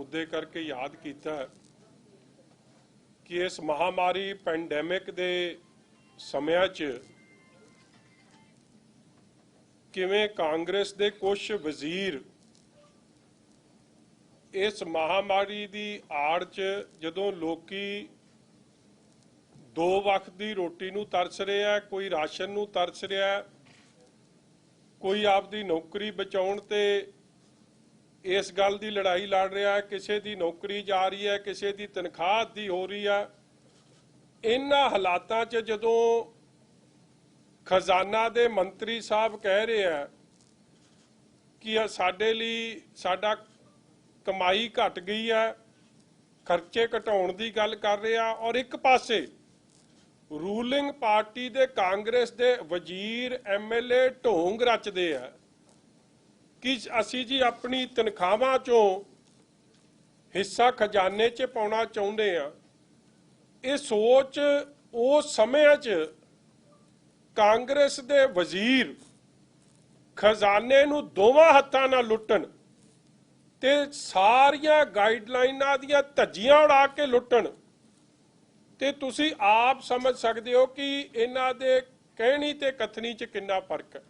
मुद्दे करके याद किया कि इस महामारी पैंडेमिक दे समय च किवें कांग्रेस दे कुछ वजीर इस महामारी की आड़ च जदों लोकी दो वक्त की रोटी नूं तरस रहा है, कोई राशन नूं तरस रहा है, कोई आपदी नौकरी बचाउण ते इस गल की लड़ाई लड़ रहा है, किसी की नौकरी जा रही है, किसी की तनख्वाह अद्धी हो रही है। इन्हां हालातां च जदों खजाना दे मंत्री साहब कह रहे हैं कि साडे लई साडा कमाई घट गई है, खर्चे घटाउण की गल कर रहे हैं, और एक पासे रूलिंग पार्टी दे कांग्रेस दे वजीर MLA ढोंग रचते हैं कि असी जी अपनी तनख्वाहां चों हिस्सा खजाने च पाउणा चाहुंदे हां। ये सोच उस समय च कांग्रेस दे वजीर खजाने नूं दोवां हत्थां नाल लुट्टण ते सारियां गाइडलाइनां दियां धज्जियां उड़ा के लुट्टण ते तुसी आप समझ सकते हो कि इन्हां दे कहनी ते कथनी च कितना फर्क है।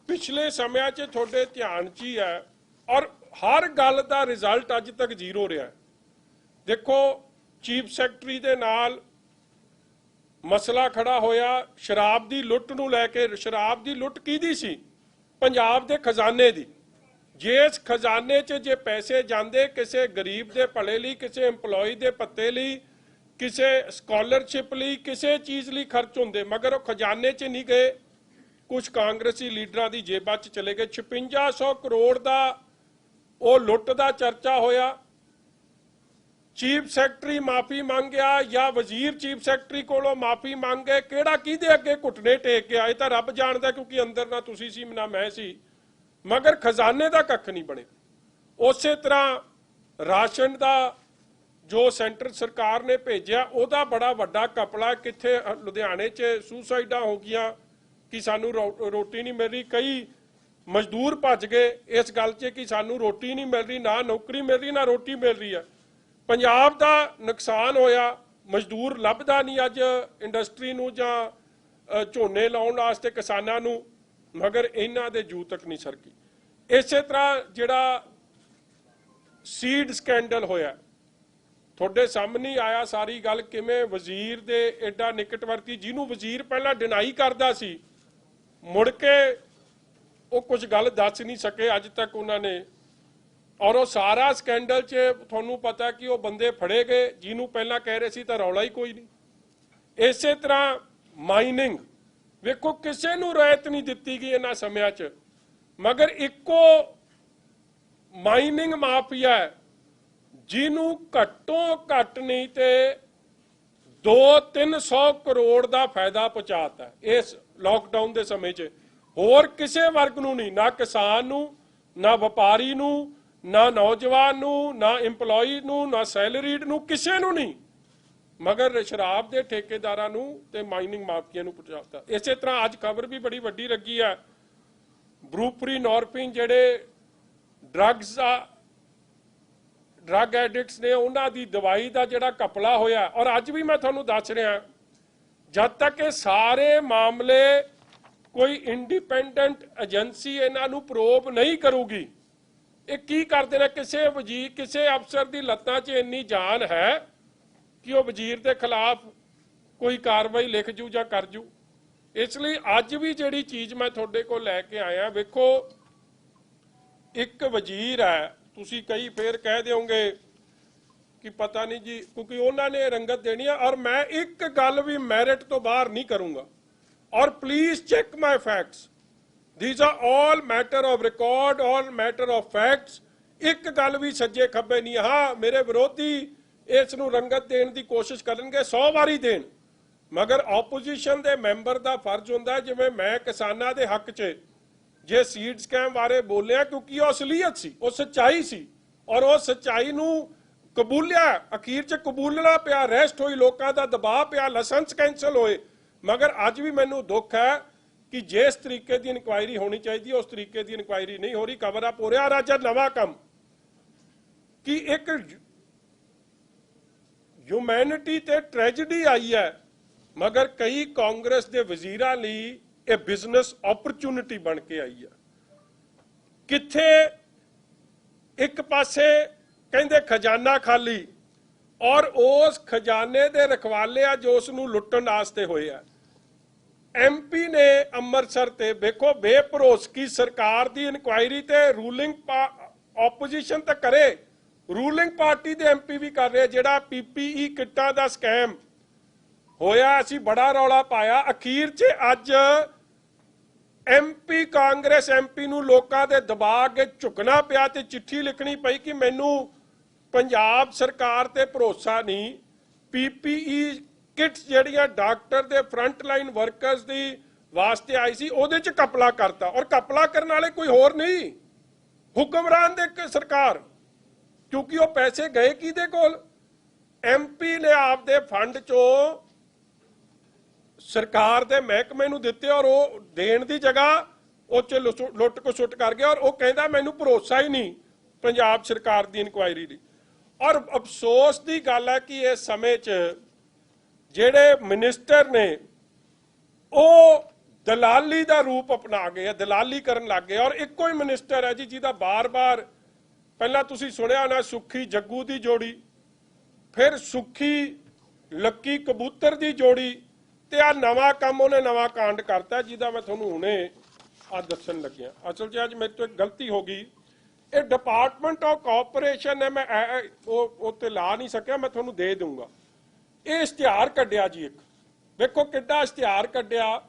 पिछले समय च थोड़े ध्यान च ही है, और हर गल का रिजल्ट अज तक जीरो रहा है। देखो चीफ सैकटरी दे नाल मसला खड़ा होया शराब की लुट नूं लैके। शराब की लुट किहदी सी? पंजाब दे खजाने दी। जिस खजाने च जे पैसे जांदे किसी गरीब दे भले लई, किसी इंपलॉय दे भत्ते लई, किसी स्कॉलरशिप लई, किसी चीज़ लई खर्च होंदे, मगर वो खजाने च नहीं गए, कुछ कांग्रेसी लीडरां दी जेबां च चले गए। 5600 करोड़ का वो लुट का चर्चा होया। चीफ सैकटरी माफ़ी मंग गया या वजीर चीफ सैकटरी कोलों माफ़ी मंग गए, किहड़ा किहदे अगे घुटने टेक गया ये तो रब जाणदा, क्योंकि अंदर ना तुसी सी ना मैं सी, मगर खजाने का कख नहीं बने। उस तरह राशन का जो सेंटर सरकार ने भेजा उहदा बड़ा वड्डा कपड़ा, कित्थे लुधियाने च सुसाइडा हो गई कि सानू रोटी नहीं मिल रही, कई मजदूर भज गए इस गल च कि सानू रोटी नहीं मिल रही, ना नौकरी मिल रही ना रोटी मिल रही है। पंजाब का नुकसान होया, मजदूर लभदा नहीं अज इंडस्ट्री नूं जां झोने लाउण वास्ते किसानां नूं, मगर इन्हां दे जू तक नहीं सरकी। इस तरह जिहड़ा सीड स्कैंडल होया थोड़े सामने आया, सारी गल किवें वजीर दे एडा निकटवर्ती जिन्हों वजीर पहला डिनाई करदा सी, मुड़ के वो कुछ गल दस नहीं सके अज तक उन्होंने। और वो सारा स्कैंडल च तुहानूं पता कि वो बंदे फड़े गए जिन्हों पहला कह रहे सी तां रौला ही कोई नहीं। इस तरह माइनिंग वेखो किसी नूं रायत नहीं दित्ती गई इन्हां समयां च, मगर इक्को माइनिंग माफिया है जिन्हों घट्टों घट नहीं तो 200-300 करोड़ का फायदा पहुंचाता है इस लॉकडाउन के समय च। होर किसी वर्ग नूं नहीं, ना किसान नूं, ना व्यापारी नूं, ना नौजवान नूं, ना इंपलॉई नूं, ना सैलरीड नूं, किसी नूं नहीं, मगर शराब के ठेकेदारां नूं ते माइनिंग माफिया नूं पहुंचाता। इस तरह अज खबर भी बड़ी वड्डी लगी है, ब्रूपरी नॉरपिन जिहड़े ड्रग एडिक्ट्स ने उन्हां दी दवाई का जिहड़ा कपला होया। और अज भी मैं तुहानूं दस रहा, जब तक ये सारे मामले कोई इंडिपेंडेंट एजेंसी इन्हां नूं प्रोब नहीं करूगी, ये की करते हैं, किसी वजीर किसी अफसर की लत्तां 'च इन्नी जान है कि वह वजीर के खिलाफ कोई कार्रवाई लिख जू जां कर जू। इसलिए अज भी जिहड़ी चीज़ मैं तुहाडे कोल लैके आया, वेखो एक वजीर है, तुसी कई फिर कह दोगे कि पता नहीं जी, क्योंकि उन्होंने रंगत देनी है। और मैं एक गल भी मैरिट तो बाहर नहीं करूँगा, और please check my facts, these are all matter of record, all matter of facts. एक गल भी सज्जे खब्बे नहीं। हाँ, मेरे विरोधी इस नूं रंगत देने की कोशिश करेंगे, 100 वारी देन, मगर ओपोजिशन के मैंबर का फर्ज होंदा है, जिवें मैं किसानां दे हक च जे सीड स्कैम बारे बोलिया, क्योंकि वो असलीयत सी, वो सच्चाई सी, और वो सच्चाई नूं कबूलिया, अखीर च कबूलना पिया, अरेस्ट हुई, लोगों का दबाव पिया, लाइसेंस कैंसल होए। मगर अज भी मैनूं दुख है कि जिस तरीके की इंक्वायरी होनी चाहिए उस तरीके की इंक्वायरी नहीं हो रही, कवर अप हो रहा। और अज नवा काम कि एक ह्यूमैनिटी ते ट्रैजेडी आई है, मगर कई कांग्रेस के वजीरां लई ये बिजनेस अपॉर्चुनिटी बन के आई है। किथे एक पासे कहंदे खजाना खाली और उस खजाने दे रखवाले आ जो उसनूं लुट्टण वास्ते होए आ। MP ने अमृतसर ते देखो बेभरोसगी सरकार दी इंक्वायरी ते रूलिंग ओपोजिशन तो करे, रूलिंग पार्टी दे MP भी कर रहे। जिहड़ा PPE किट्टां दा स्कैम होया असी बड़ा रौला पाया, अखीर च अज MP कांग्रेस MP नूं लोकां दे दबाव अगे झुकना पिया ते चिट्ठी लिखनी पई कि मैनूं पंजाब सरकार ते भरोसा नहीं। PPE किट्स जिहड़ियां डॉक्टर दे फ्रंट लाइन वर्कर्स दी वास्ते आई सी उहदे च कपला करता, और कपला करने वाले कोई होर नहीं हुक्मरान दे सरकार, क्योंकि वो पैसे गए किहदे कोल? MP ने आपदे फंड चों सरकार दे महकमे नूं दित्ते और वो देण दी जगह उह च लुੱਟ खसुੱਟ कर गया, और वो कहंदा मैनूं भरोसा ही नहीं पंजाब सरकार दी इंक्वायरी लई। और अफसोस की गल है कि इस समय च जिहड़े मिनिस्टर ने वो दलाली का रूप अपना गए, दलाली करन लग गए। और एको ही मिनिस्टर है जी जिहदा बार बार पहला तुसीं सुनिया होना सुखी जग्गू की जोड़ी, फिर सुखी लक्की कबूतर की जोड़ी, ते आ नवा काम उन्हें नवा कांड करता जिहदा मैं तुहानूं हुणे आ दस्सण लग्गिया। असल च अज मेरे तो एक गलती हो गई, ये डिपार्टमेंट ऑफ कॉरपोरेशन है, मैं उत्ते ला नहीं सकिया, मैं तुहानूं दे दूंगा। ये इश्तिहार कढ़िया जी, एक देखो किड्डा इश्तिहार कढ़िया,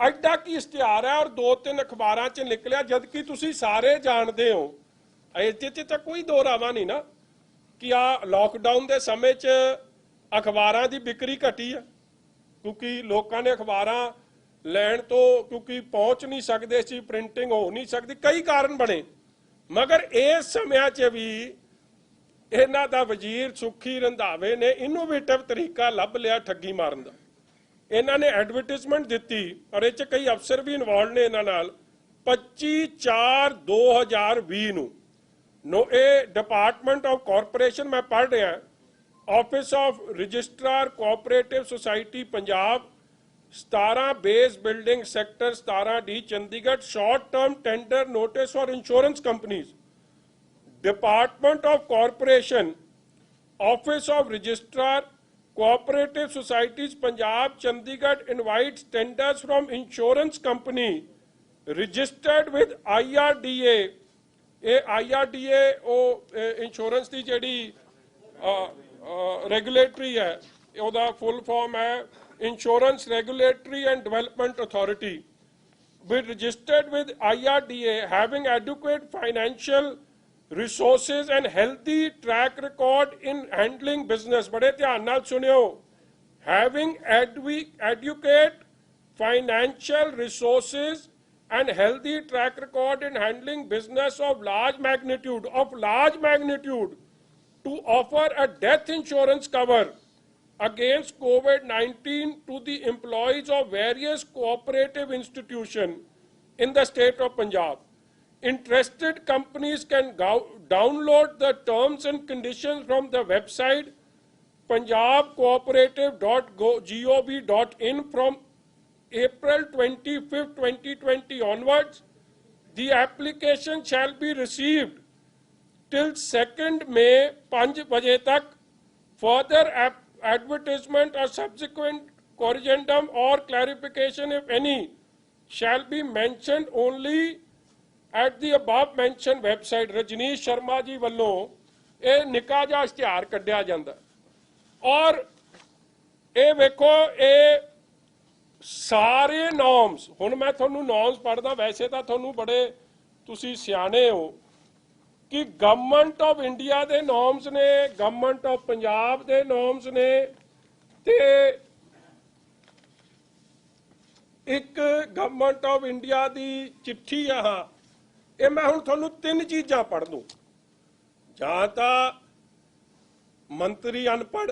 एडा की इश्तिहार है और 2-3 अखबारां च निकलिया, जबकि तुसीं सारे जानते हो इस तो कोई दो रावा नहीं ना कि आ लॉकडाउन के समय च अखबारां की बिक्री घटी है, क्योंकि लोगों ने अखबारां लैण तो क्योंकि पहुँच नहीं सकते सी, प्रिंटिंग हो नहीं सकती, कई कारण बने। मगर इस समय च भी इन्हां दा वजीर सुखी रंधावे ने इनोवेटिव तरीका लभ लिया ठगी मारन दा। इन्हां ने एडवरटाइजमेंट दिती और इह कई अफसर भी इन्वॉल्व ने इन्हां नाल। 25/4/2020 नो ये डिपार्टमेंट ऑफ कॉरपोरेशन मैं पढ़ रहा, office of registrar cooperative society Punjab 17 base building sector 17D Chandigarh short term tender notice for insurance companies. Department of corporation office of registrar cooperative societies Punjab Chandigarh invites tenders from insurance company registered with IRDA। ये IRDA वो insurance की जिहड़ी regulatory है, ਉਹਦਾ full form है insurance regulatory and development authority, with registered with IRDA having adequate financial resources and healthy track record in handling business। बड़े ध्यान नाल सुनियो, having adequate financial resources and healthy track record in handling business of large magnitude to offer a death insurance cover against COVID-19 to the employees of various cooperative institutions in the state of Punjab. Interested companies can download the terms and conditions from the website punjabcooperative.gov.in from April 25, 2020 onwards. The application shall be received till 2nd May 5 बजे तक। Further advertisement or subsequent corrigendum or clarification, if any, shall be mentioned only at the above mentioned website। Rajneesh Sharma ji वालों ये निक्का जिहा इश्तिहार कढ़िया जांदा और ये वेखो ये सारे नॉर्म्स, हुण मैं तुहानूं नॉर्म्स पढ़दा, वैसे तो तुहानूं बड़े तुसीं सियाणे हो कि गवर्नमेंट ऑफ इंडिया के नॉर्म्स ने, गवर्नमेंट ऑफ पंजाब के नॉर्म्स ने, ते एक गवर्नमेंट ऑफ इंडिया की चिट्ठी आ। ये मैं हुण तुहानूं 3 चीज़ां पढ़ दूँ, जां तां मंत्री अनपढ़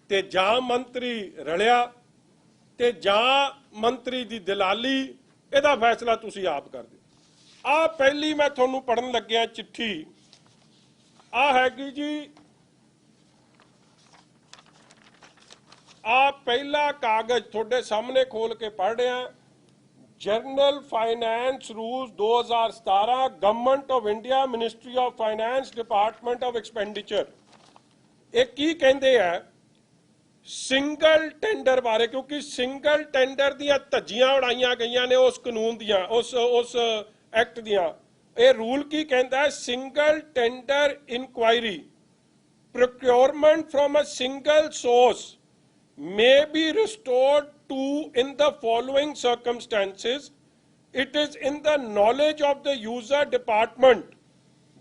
ते जां मंत्री रलिया ते जां मंत्री की दलाली, इहदा फैसला तुसीं आप कर दिओ। आ पहली मैं तुहानूं पढ़न लग्गिया चिट्ठी आ हैगी जी आ पहला कागज थोड़े सामने खोल के पढ़ रहे हैं। General finance rules 2017 government of India ministry of finance department of expenditure एक की कहते हैं सिंगल टेंडर बारे, क्योंकि सिंगल टेंडर दियां धज्जियां उड़ाइयां गईयां ने उस कानून दियां उस एक्ट दियां। ये रूल की कहता है single tender enquiry procurement from a single source may be restored to in the following circumstances. It is in the knowledge of the user department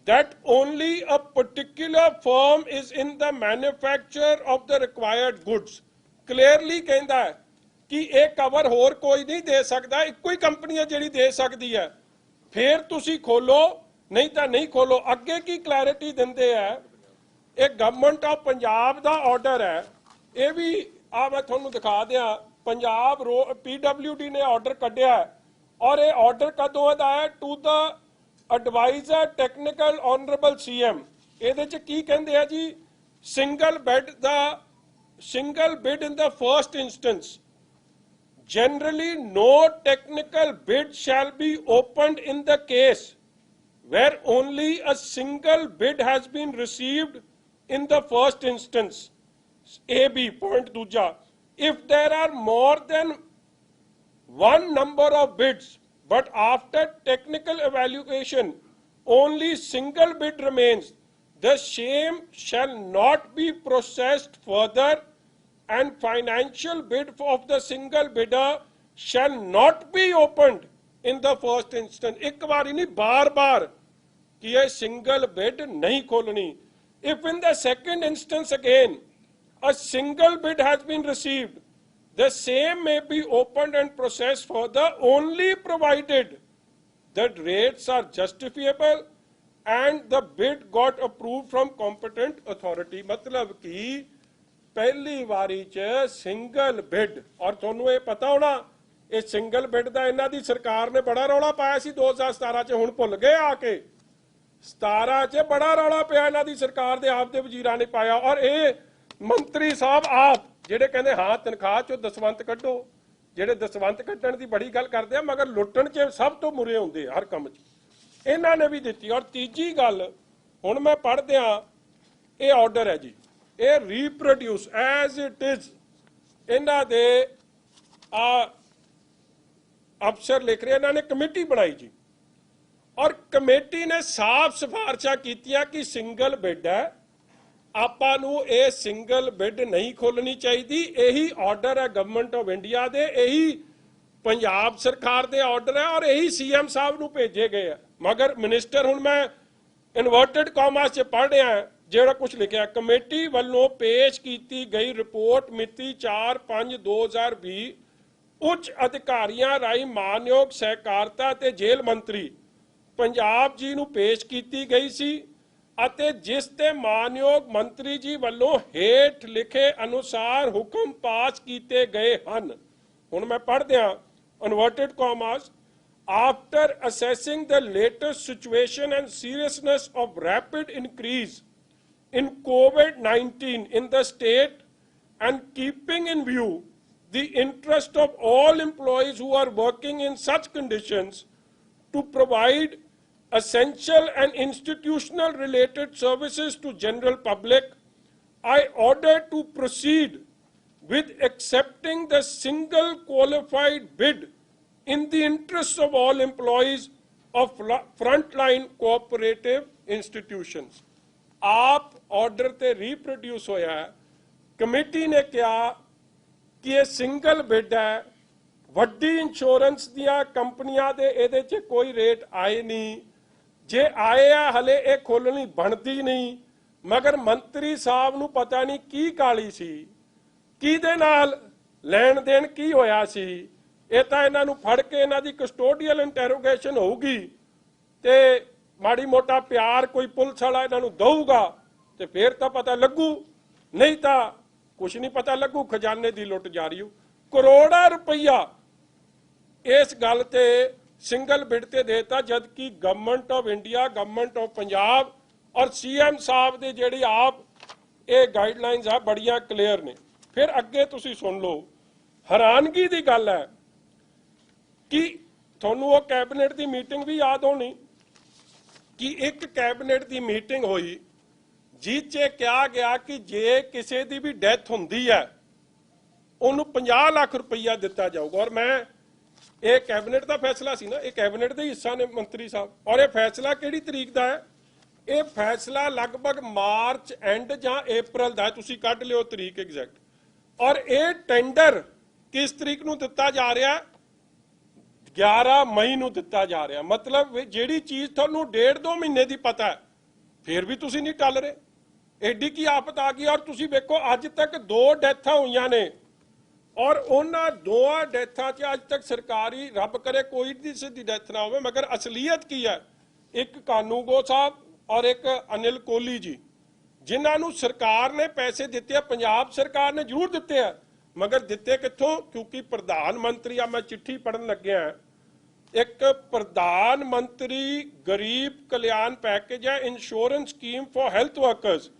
that only a particular firm is in the manufacture of the required goods. Clearly कहता है कि एक cover होर कोई नहीं दे सकता, इक्को ही company है जिहड़ी दे सकती है। फिर तुसी खोलो नहीं तो नहीं खोलो। अगे की क्लैरिटी दिंदे है, एक गवर्नमेंट ऑफ पंजाब का ऑर्डर है, ये भी आ मैं थोनू दिखा दिया। पंजाब PWD ने ऑर्डर कढ़िया है और ये ऑर्डर कदों का है to the adviser technical honourable CM। ये की कहते हैं जी single bid in the first instance generally no technical bid shall be opened in the case where only a single bid has been received in the first instance. AB point दूजा, if there are more than one number of bids but after technical evaluation only single bid remains, the same shall not be processed further and financial bid of the single bidder shall not be opened in the first instance. एक बार नहीं बार बार कि ये single bid नहीं खोलनी। If in the second instance again a single bid has been received, the same may be opened and processed further only provided that rates are justifiable and the bid got approved from competent authority। मतलब कि पहली वारी च single bid, और थोनू ये पता होना ये सिंगल बिड का इन्हां दी सरकार ने बड़ा रौला पाया सी 2017 च, हुण भुल गए आके 17 च बड़ा रौला पिया इन्हां दी सरकार दे आप दे वजीरां ने पाया। और ये मंत्री साहब आप जिहड़े कहंदे हाँ तनख्वाह चो दसवंत कड्ढो, जिहड़े दसवंत कड्ढण दी बड़ी गल करदे आ मगर लुट्टण च सब तो मुरे हुंदे हर काम च, इन्हां ने भी दित्ती। और तीजी गल हुण मैं पढ़ दियां, ये ऑर्डर है जी, ये रीप्रोड्यूस एज इट इज इन्हां दे अफसर लिख रहे, इन्हां ने कमेटी बनाई जी और कमेटी ने साफ सिफारिशां कीतियां कि सिंगल बिड है, आपां नूं ये सिंगल बिड नहीं खोलनी चाहिए। यही ऑर्डर है गवर्नमेंट ऑफ इंडिया दे, यही पंजाब सरकार दे ऑर्डर है और यही CM साहब नूं भेजे गए हैं। मगर मिनिस्टर हुण मैं इनवर्टेड कॉमास च पढ़ रहा है ਜਿਹੜਾ कुछ लिखा, कमेटी वालों पेश की गई रिपोर्ट मिति 4/5/2020 उच्च अधिकारियों राही मानयोग सहकारिता ते जेल मंत्री पंजाब जी नूं पेश की गई सी अते जिस ते मानयोग मंत्री जी वालों हेठ लिखे अनुसार हुक्म पास किए गए हैं। हुण मैं पढ़ दिया inverted commas, after assessing the latest situation and seriousness of rapid increase in COVID-19 in the state and keeping in view the interest of all employees who are working in such conditions to provide essential and institutional related services to general public, I order to proceed with accepting the single qualified bid in the interests of all employees of frontline cooperative institutions। आप order ते reproduce होया है, committee ने कहा कि ये single bid है, वड्डी इंश्योरेंस दियां कंपनियां दे इहदे च कोई रेट आए नहीं, जे आए आ हले ये खोलनी बनती नहीं। मगर मंत्री साहब नूं पता नहीं की काली सी, किहदे नाल लैण देण की होया सी, ये तां इन्हां नूं फड़ के इन्हां दी कस्टोडियल इंटैरोगेशन होगी ते माड़ी मोटा प्यार कोई पुलिस वाला इन्हां नूं दऊगा ते फिर तो पता लगू, नहीं तो कुछ नहीं पता लगू। खजाने की लुट जारी हो, करोड़ा रुपया इस गल ते सिंगल बिड ते देता, जबकि government of India, government of Punjab और सीएम साहब दे ਜਿਹੜੀ ਆਪ ਇਹ ਗਾਈਡਲਾਈਨਸ ਆ ਬੜੀਆਂ ਕਲੀਅਰ ਨੇ। ਫਿਰ ਅੱਗੇ ਤੁਸੀਂ ਸੁਣ ਲਓ, ਹੈਰਾਨਗੀ ਦੀ ਗੱਲ ਹੈ ਕਿ ਤੁਹਾਨੂੰ ਉਹ ਕੈਬਨਿਟ ਦੀ ਮੀਟਿੰਗ ਵੀ ਯਾਦ ਹੋਣੀ ਕਿ ਇੱਕ ਕੈਬਨਿਟ ਦੀ ਮੀਟਿੰਗ ਹੋਈ ਜਿਸ 'ਚ ਕਿਹਾ ਗਿਆ ਕਿ ਜੇ ਕਿਸੇ ਦੀ ਵੀ ਡੈਥ ਹੁੰਦੀ ਹੈ ਉਹਨੂੰ 50 ਲੱਖ ਰੁਪਈਆ ਦਿੱਤਾ ਜਾਊਗਾ। ਔਰ ਮੈਂ ਇਹ ਕੈਬਨਿਟ ਦਾ ਫੈਸਲਾ ਸੀ ਨਾ, ਇਹ ਕੈਬਨਿਟ ਦੇ ਹਿੱਸਾ ਨੇ ਮੰਤਰੀ ਸਾਹਿਬ। ਔਰ ਇਹ ਫੈਸਲਾ ਕਿਹੜੀ ਤਰੀਕ ਦਾ ਹੈ? ਇਹ ਫੈਸਲਾ ਲਗਭਗ ਮਾਰਚ ਐਂਡ ਜਾਂ ਅਪ੍ਰੈਲ ਦਾ ਹੈ, ਤੁਸੀਂ ਕੱਢ ਲਿਓ ਤਰੀਕ ਐਗਜ਼ੈਕਟ। ਔਰ ਇਹ ਟੈਂਡਰ ਕਿਸ ਤਰੀਕ ਨੂੰ ਦਿੱਤਾ ਜਾ ਰਿਹਾ? 11 ਮਈ ਨੂੰ ਦਿੱਤਾ ਜਾ ਰਿਹਾ। ਮਤਲਬ ਜਿਹੜੀ ਚੀਜ਼ ਤੁਹਾਨੂੰ 1.5-2 ਮਹੀਨੇ ਦੀ ਪਤਾ ਹੈ ਫਿਰ ਵੀ ਤੁਸੀਂ ਨਹੀਂ ਟੱਲ ਰਹੇ। ਐਡੀ ਕੀ ਆਫਤ ਆ ਗਈ। ਔਰ ਤੁਸੀਂ ਵੇਖੋ ਅੱਜ ਤੱਕ 2 ਡੈਥਾਂ ਹੋਈਆਂ ਨੇ ਔਰ ਉਹਨਾਂ 2 ਡੈਥਾਂ 'ਚ ਅੱਜ ਤੱਕ ਸਰਕਾਰੀ, ਰੱਬ ਕਰੇ ਕੋਈ ਕਿਸੇ ਦੀ ਡੈਥ ਨਾ ਹੋਵੇ, ਮਗਰ ਅਸਲੀਅਤ ਕੀ ਹੈ? ਇੱਕ ਕਾਨੂੰਗੋ ਸਾਹਿਬ ਔਰ ਇੱਕ ਅਨਿਲ ਕੋਹਲੀ ਜੀ, ਜਿਨ੍ਹਾਂ ਨੂੰ ਸਰਕਾਰ ਨੇ ਪੈਸੇ ਦਿੱਤੇ ਆ, ਪੰਜਾਬ ਸਰਕਾਰ ਨੇ ਜ਼ਰੂਰ ਦਿੱਤੇ ਆ, ਮਗਰ ਦਿੱਤੇ ਕਿੱਥੋਂ? ਕਿਉਂਕਿ ਪ੍ਰਧਾਨ ਮੰਤਰੀ ਆ, ਮੈਂ ਚਿੱਠੀ ਪੜ੍ਹਨ ਲੱਗਿਆ, ਇੱਕ ਪ੍ਰਧਾਨ ਮੰਤਰੀ ਗਰੀਬ ਕਲਿਆਣ ਪੈਕੇਜ ਹੈ, insurance scheme for health workers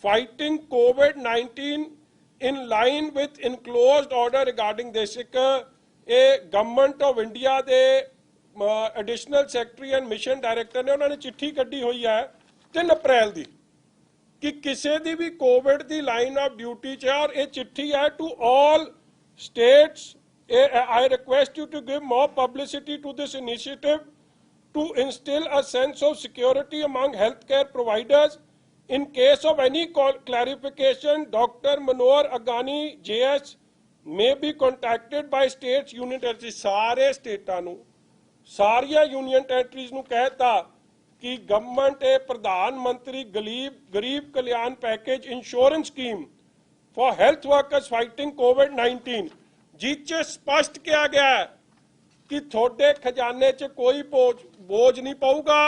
fighting COVID-19 in line with enclosed order regarding this। एक गवर्नमेंट ऑफ इंडिया के additional secretary and mission director ने उन्होंने चिट्ठी कड्डी हुई है 3 अप्रैल की कि किसी दी भी कोविड की लाइन ऑफ ड्यूटी च है। और ये चिट्ठी है to all states. I request you to give more publicity to this initiative to instill a sense of security among healthcare providers। In case of any clarification, Dr. Manohar Agani JS may be contacted by states union territories। सारे स्टेटां नूं, सारिया union territories नूं कहता कि government A Pradhan Mantri Garib Kalyan package insurance scheme for health workers fighting COVID-19 जिस च स्पष्ट किया गया है कि थोड़े खजाने च कोई बोझ नहीं पऊगा।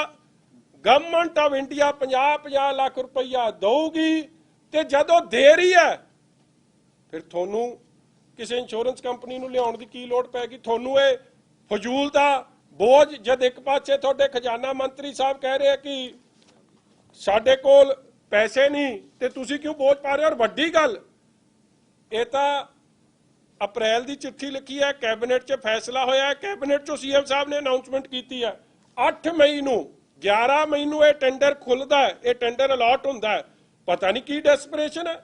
गवर्नमेंट ऑफ इंडिया 50-50 लाख रुपया देगी ते जदों दे रही है फिर थोनू किसी इंश्योरेंस कंपनी नूं लियाउण दी की लोड़ पैगी? थोनू ये फजूल दा बोझ जद एक पासे थोड़े खजाना मंत्री साहब कह रहे हैं कि साडे कोल पैसे नहीं ते तुसीं क्यों बोझ पा रहे हो? और वड्डी गल ये तां अप्रैल की चिट्ठी लिखी है, कैबिनेट च फैसला होया है, कैबिनेट चों सीएम साहब ने अनाउंसमेंट की है 8 मई नूं। 11 मई ਨੂੰ ਇਹ ਟੈਂਡਰ ਖੁੱਲਦਾ ਹੈ, ਇਹ ਟੈਂਡਰ ਅਲਾਟ ਹੁੰਦਾ ਹੈ। ਪਤਾ ਨਹੀਂ ਕੀ ਡੈਸਪਰੇਸ਼ਨ ਹੈ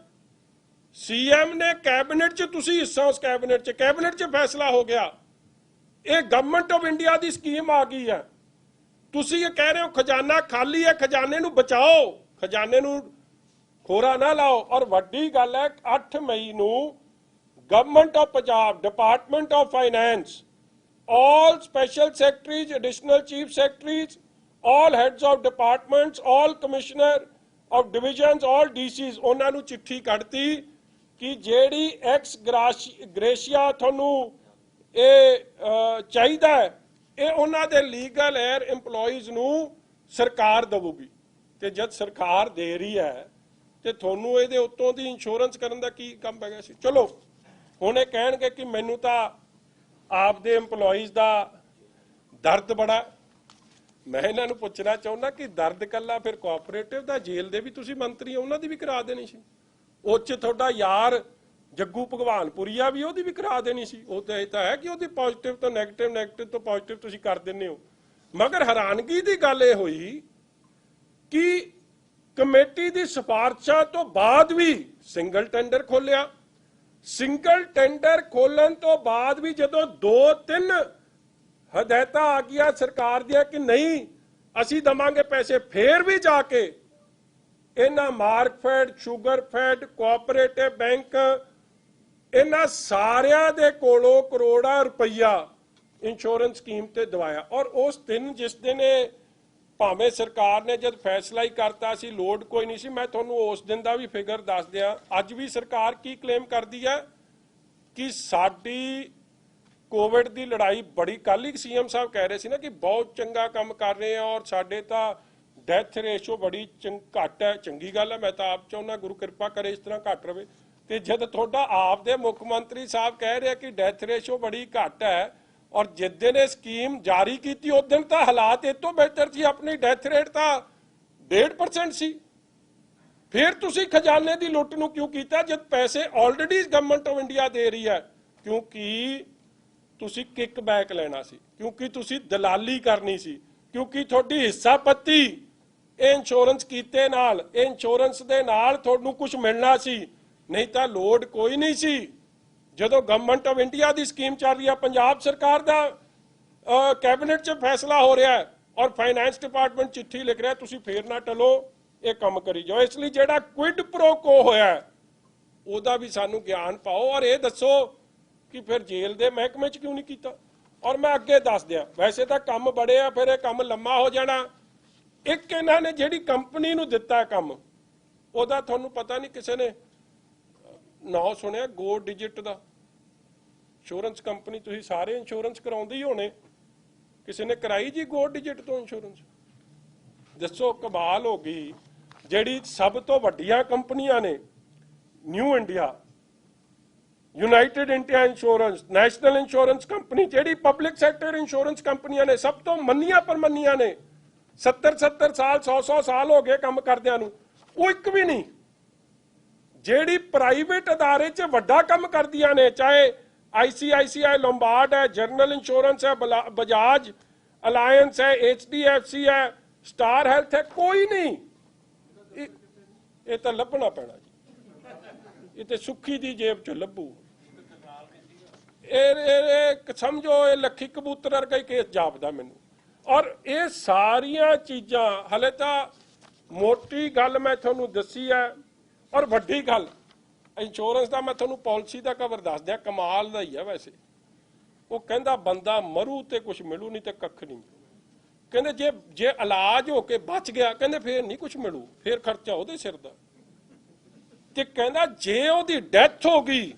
ਸੀਐਮ ਨੇ। ਕੈਬਨਿਟ 'ਚ ਤੁਸੀਂ ਹਿੱਸਾ, ਉਸ ਕੈਬਨਿਟ 'ਚ ਫੈਸਲਾ ਹੋ ਗਿਆ, ਇਹ government of India the scheme ਆ ਗਈ ਹੈ। ਤੁਸੀਂ ਇਹ ਕਹਿ ਰਹੇ ਹੋ ਖਜ਼ਾਨਾ ਖਾਲੀ ਹੈ, ਖਜ਼ਾਨੇ ਨੂੰ ਬਚਾਓ, ਖਜ਼ਾਨੇ ਨੂੰ ਖੋਰਾ ਨਾ ਲਾਓ। ਔਰ ਵੱਡੀ ਗੱਲ ਹੈ 8 ਮਈ ਨੂੰ government of Punjab, department of finance, all special secretaries, additional chief secretaries, all heads of departments, all commissioner of divisions, all DCs, ਉਹਨਾਂ ਨੂੰ ਚਿੱਠੀ ਕੱਢਤੀ ਕਿ ਜਿਹੜੀ ਐਕਸ ਗ੍ਰੇਸ਼ੀਆ ਤੁਹਾਨੂੰ ਇਹ ਚਾਹੀਦਾ ਹੈ ਇਹ ਉਹਨਾਂ ਦੇ ਲੀਗਲ 에ਅਰ EMPLOYEES ਨੂੰ ਸਰਕਾਰ ਦੇਵੇਗੀ। ਤੇ ਜਦ ਸਰਕਾਰ ਦੇ ਰਹੀ ਹੈ ਤੇ ਤੁਹਾਨੂੰ ਇਹਦੇ ਉੱਤੋਂ ਦੀ ਇੰਸ਼ੋਰੈਂਸ ਕਰਨ ਦਾ ਕੀ ਕੰਮ ਪੈ ਗਿਆ ਸੀ? ਚਲੋ ਹੁਣ ਇਹ ਕਹਿਣਗੇ ਕਿ ਮੈਨੂੰ ਤਾਂ ਆਪਦੇ EMPLOYEES ਦਾ ਦਰਦ ਬੜਾ। ਮੈਂ ਇਹਨਾਂ ਨੂੰ ਪੁੱਛਣਾ ਚਾਹੁੰਦਾ ਕਿ ਦਰਦ ਕੱਲਾ ਫਿਰ ਕੋਆਪਰੇਟਿਵ ਦਾ, ਜੇਲ੍ਹ ਦੇ ਵੀ ਤੁਸੀਂ ਮੰਤਰੀ ਉਹਨਾਂ ਦੀ ਵੀ ਕਰਾ ਦੇਣੀ ਸੀ। ਉਹ 'ਚ ਤੁਹਾਡਾ ਯਾਰ ਜੱਗੂ ਭਗਵਾਨਪੁਰੀਆ ਵੀ ਉਹਦੀ ਵੀ ਕਰਾ ਦੇਣੀ ਸੀ। ਉਹ ਤਾਂ ਇਹ ਤਾਂ ਹੈ ਕਿ ਉਹਦੀ ਪੋਜ਼ਿਟਿਵ ਤੋਂ ਨੈਗੇਟਿਵ, ਨੈਗੇਟਿਵ ਤੋਂ ਪੋਜ਼ਿਟਿਵ ਤੁਸੀਂ ਕਰ ਦਿੰਦੇ ਹੋ। ਮਗਰ ਹੈਰਾਨਗੀ ਦੀ ਗੱਲ ਇਹ ਹੋਈ ਕਿ ਕਮੇਟੀ ਦੀ ਸਿਫਾਰਸ਼ਾਂ ਤੋਂ ਬਾਅਦ ਵੀ ਸਿੰਗਲ ਟੈਂਡਰ ਖੋਲਿਆ। ਸਿੰਗਲ ਟੈਂਡਰ ਖੋਲਣ ਤੋਂ ਬਾਅਦ ਵੀ ਜਦੋਂ 2-3 ਹਦਾਇਤਾਂ ਆ ਗਈਆਂ ਸਰਕਾਰ ਦੀਆਂ ਕਿ ਨਹੀਂ ਅਸੀਂ ਦਵਾਂਗੇ ਪੈਸੇ, ਫੇਰ ਵੀ ਜਾ ਕੇ ਇਹਨਾਂ ਮਾਰਕਫੈਡ, ਸ਼ੂਗਰਫੈਡ, ਕੋਆਪਰੇਟਿਵ ਬੈਂਕ, ਇਹਨਾਂ ਸਾਰਿਆਂ ਦੇ ਕੋਲੋਂ ਕਰੋੜਾਂ ਰੁਪਈਆ ਇੰਸ਼ੋਰੈਂਸ ਸਕੀਮ ਤੇ ਦਵਾਇਆ। ਔਰ ਉਸ ਦਿਨ ਜਿਸ ਦਿਨ ਇਹ ਭਾਵੇਂ ਸਰਕਾਰ ਨੇ ਜਦ ਫੈਸਲਾ ਹੀ ਕਰਤਾ ਸੀ, ਲੋੜ ਕੋਈ ਨਹੀਂ ਸੀ। ਮੈਂ ਤੁਹਾਨੂੰ ਉਸ ਦਿਨ ਦਾ ਵੀ ਫਿਗਰ ਦੱਸ ਦਿਆਂ। ਅੱਜ ਵੀ ਸਰਕਾਰ ਕੀ ਕਲੇਮ ਕਰਦੀ ਹੈ ਕਿ ਸਾਡੀ ਕੋਵਿਡ ਦੀ ਲੜਾਈ ਬੜੀ, ਕੱਲ੍ਹ ਹੀ ਸੀਐਮ ਸਾਹਿਬ ਕਹਿ ਰਹੇ ਸੀ ਨਾ ਕਿ ਬਹੁਤ ਚੰਗਾ ਕੰਮ ਕਰ ਰਹੇ ਆ ਔਰ ਸਾਡੇ ਤਾਂ ਡੈਥ ਰੇਸ਼ੋ ਬੜੀ ਘੱਟ ਹੈ। ਚੰਗੀ ਗੱਲ ਹੈ, ਮੈਂ ਤਾਂ ਆਪ ਚਾਹੁੰਦਾ ਗੁਰੂ ਕਿਰਪਾ ਕਰੇ ਇਸ ਤਰ੍ਹਾਂ ਘੱਟ ਰਵੇ। ਤੇ ਜਦ ਤੁਹਾਡਾ ਆਪ ਦੇ ਮੁੱਖ ਮੰਤਰੀ ਸਾਹਿਬ ਕਹਿ ਰਹੇ ਕਿ ਡੈਥ ਰੇਸ਼ੋ ਬੜੀ ਘੱਟ ਹੈ ਔਰ ਜਿਸ ਦਿਨ ਇਹ ਸਕੀਮ ਜਾਰੀ ਕੀਤੀ ਉਸ ਦਿਨ ਤਾਂ ਹਾਲਾਤ ਇਹ ਤੋਂ ਬਿਹਤਰ ਸੀ। ਆਪਣੀ ਡੈਥ ਰੇਟ ਤਾਂ 1.5% ਸੀ। ਫਿਰ ਤੁਸੀਂ ਖਜ਼ਾਨੇ ਦੀ ਲੁੱਟ ਨੂੰ ਕਿਉਂ ਕੀਤਾ ਜਦ ਪੈਸੇ ਆਲਰੇਡੀ ਗਵਰਨਮੈਂਟ ਆਫ ਇੰਡੀਆ ਦੇ ਰਹੀ ਹੈ? ਕਿਉਂਕਿ ਤੁਸੀਂ ਕਿੱਕ ਬੈਕ ਲੈਣਾ ਸੀ, ਕਿਉਂਕਿ ਤੁਸੀਂ ਦਲਾਲੀ ਕਰਨੀ ਸੀ, ਕਿਉਂਕਿ ਤੁਹਾਡੀ ਹਿੱਸਾ ਪੱਤੀ ਇਹ ਇੰਸ਼ੋਰੈਂਸ ਕੀਤੇ ਨਾਲ, ਇਹ ਇੰਸ਼ੋਰੈਂਸ ਦੇ ਨਾਲ ਤੁਹਾਨੂੰ ਕੁਝ ਮਿਲਣਾ ਸੀ, ਨਹੀਂ ਤਾਂ ਲੋੜ ਕੋਈ ਨਹੀਂ ਸੀ। ਜਦੋਂ government of India the scheme ਚੱਲ ਰਹੀ ਹੈ, ਪੰਜਾਬ ਸਰਕਾਰ ਦਾ ਕੈਬਨਿਟ 'ਚ ਫੈਸਲਾ ਹੋ ਰਿਹਾ ਹੈ ਔਰ ਫਾਈਨੈਂਸ ਡਿਪਾਰਟਮੈਂਟ ਚਿੱਠੀ ਲਿਖ ਰਿਹਾ, ਤੁਸੀਂ ਫੇਰ ਨਾ ਟਲੋ, ਇਹ ਕੰਮ ਕਰੀ ਜਾਓ। ਇਸ ਲਈ ਜਿਹੜਾ ਕੁਇਡ ਪ੍ਰੋ ਕੋ ਹੋਇਆ ਉਹਦਾ ਵੀ ਸਾਨੂੰ ਗਿਆਨ ਪਾਓ ਔਰ ਇਹ ਦੱਸੋ ਕਿ ਫਿਰ ਜੇਲ੍ਹ ਦੇ ਮਹਿਕਮੇ 'ਚ ਕਿਉਂ ਨਹੀਂ ਕੀਤਾ। ਔਰ ਮੈਂ ਅੱਗੇ ਦੱਸ ਦਿਆਂ, ਵੈਸੇ ਤਾਂ ਕੰਮ ਬੜੇ ਆ, ਫਿਰ ਇਹ ਕੰਮ ਲੰਮਾ ਹੋ ਜਾਣਾ। ਇੱਕ ਇਹਨਾਂ ਨੇ ਜਿਹੜੀ ਕੰਪਨੀ ਨੂੰ ਦਿੱਤਾ ਕੰਮ, ਉਹਦਾ ਤੁਹਾਨੂੰ ਪਤਾ ਨਹੀਂ, ਕਿਸੇ ਨੇ ਨਾਂ ਸੁਣਿਆ? ਗੋ ਡਿਜਿਟ ਦਾ ਇੰਸ਼ੋਰੈਂਸ ਕੰਪਨੀ, ਤੁਸੀਂ ਸਾਰੇ ਇੰਸ਼ੋਰੈਂਸ ਕਰਾਉਂਦੇ ਹੀ ਹੋਣੇ, ਕਿਸੇ ਨੇ ਕਰਾਈ ਜੀ ਗੋ ਡਿਜਿਟ ਤੋਂ ਇੰਸ਼ੋਰੈਂਸ? ਦੱਸੋ, ਕਮਾਲ ਹੋ ਗਈ। ਜਿਹੜੀ ਸਭ ਤੋਂ ਵੱਡੀਆਂ ਕੰਪਨੀਆਂ ਨੇ, new India, United India insurance, national insurance company, ਜਿਹੜੀ ਪਬਲਿਕ ਸੈਕਟਰ ਇੰਸ਼ੋਰੈਂਸ ਕੰਪਨੀਆਂ ਨੇ, ਸਭ ਤੋਂ ਮੰਨੀਆਂ ਪਰਮੰਨੀਆਂ ਨੇ, 70 ਸਾਲ 100 ਸਾਲ ਹੋ ਗਏ ਕੰਮ ਕਰਦਿਆਂ ਨੂੰ, ਉਹ ਇੱਕ ਵੀ ਨਹੀਂ। ਜਿਹੜੀ ਪ੍ਰਾਈਵੇਟ ਅਦਾਰੇ 'ਚ ਵੱਡਾ ਕੰਮ ਕਰਦੀਆਂ ਨੇ, ਚਾਹੇ ICICI ਲੋਂਬਾਰਡ ਹੈ, ਜਨਰਲ ਇੰਸ਼ੋਰੈਂਸ ਹੈ, ਬਜਾਜ ਅਲਾਇੰਸ ਹੈ, HDFC ਹੈ, ਸਟਾਰ ਹੈਲਥ ਹੈ, ਕੋਈ ਨਹੀਂ। ਇਹ ਤਾਂ ਲੱਭਣਾ ਪੈਣਾ ਜੀ, ਇਹ ਤੇ ਸੁੱਖੀ ਦੀ ਜੇਬ 'ਚ ਲੱਭੂ। ਇਹ ਸਮਝੋ ਇਹ ਲੱਖੀ ਕਬੂਤਰ ਵਰਗਾ ਹੀ ਕੇਸ ਜਾਪਦਾ ਮੈਨੂੰ। ਔਰ ਇਹ ਸਾਰੀਆਂ ਚੀਜ਼ਾਂ, ਹਲੇ ਤਾਂ ਮੋਟੀ ਗੱਲ ਮੈਂ ਤੁਹਾਨੂੰ ਦੱਸੀ ਹੈ, ਔਰ ਵੱਡੀ ਗੱਲ ਇੰਸ਼ੋਰੈਂਸ ਦਾ ਮੈਂ ਤੁਹਾਨੂੰ ਪਾਲਿਸੀ ਦਾ ਕਵਰ ਦੱਸ ਦਿਆਂ, ਕਮਾਲ ਦਾ ਹੀ ਹੈ ਵੈਸੇ। ਉਹ ਕਹਿੰਦਾ ਬੰਦਾ ਮਰੂ ਤੇ ਕੁਝ ਮਿਲੂ, ਨਹੀਂ ਤੇ ਕੱਖ ਨਹੀਂ। ਕਹਿੰਦੇ ਜੇ ਇਲਾਜ ਹੋ ਕੇ ਬਚ ਗਿਆ, ਕਹਿੰਦੇ ਫੇਰ ਨਹੀਂ ਕੁਝ ਮਿਲੂ, ਫੇਰ ਖਰਚਾ ਉਹਦੇ ਸਿਰ ਦਾ। ਤੇ ਕਹਿੰਦਾ ਜੇ ਉਹਦੀ ਡੈਥ ਹੋ ਗਈ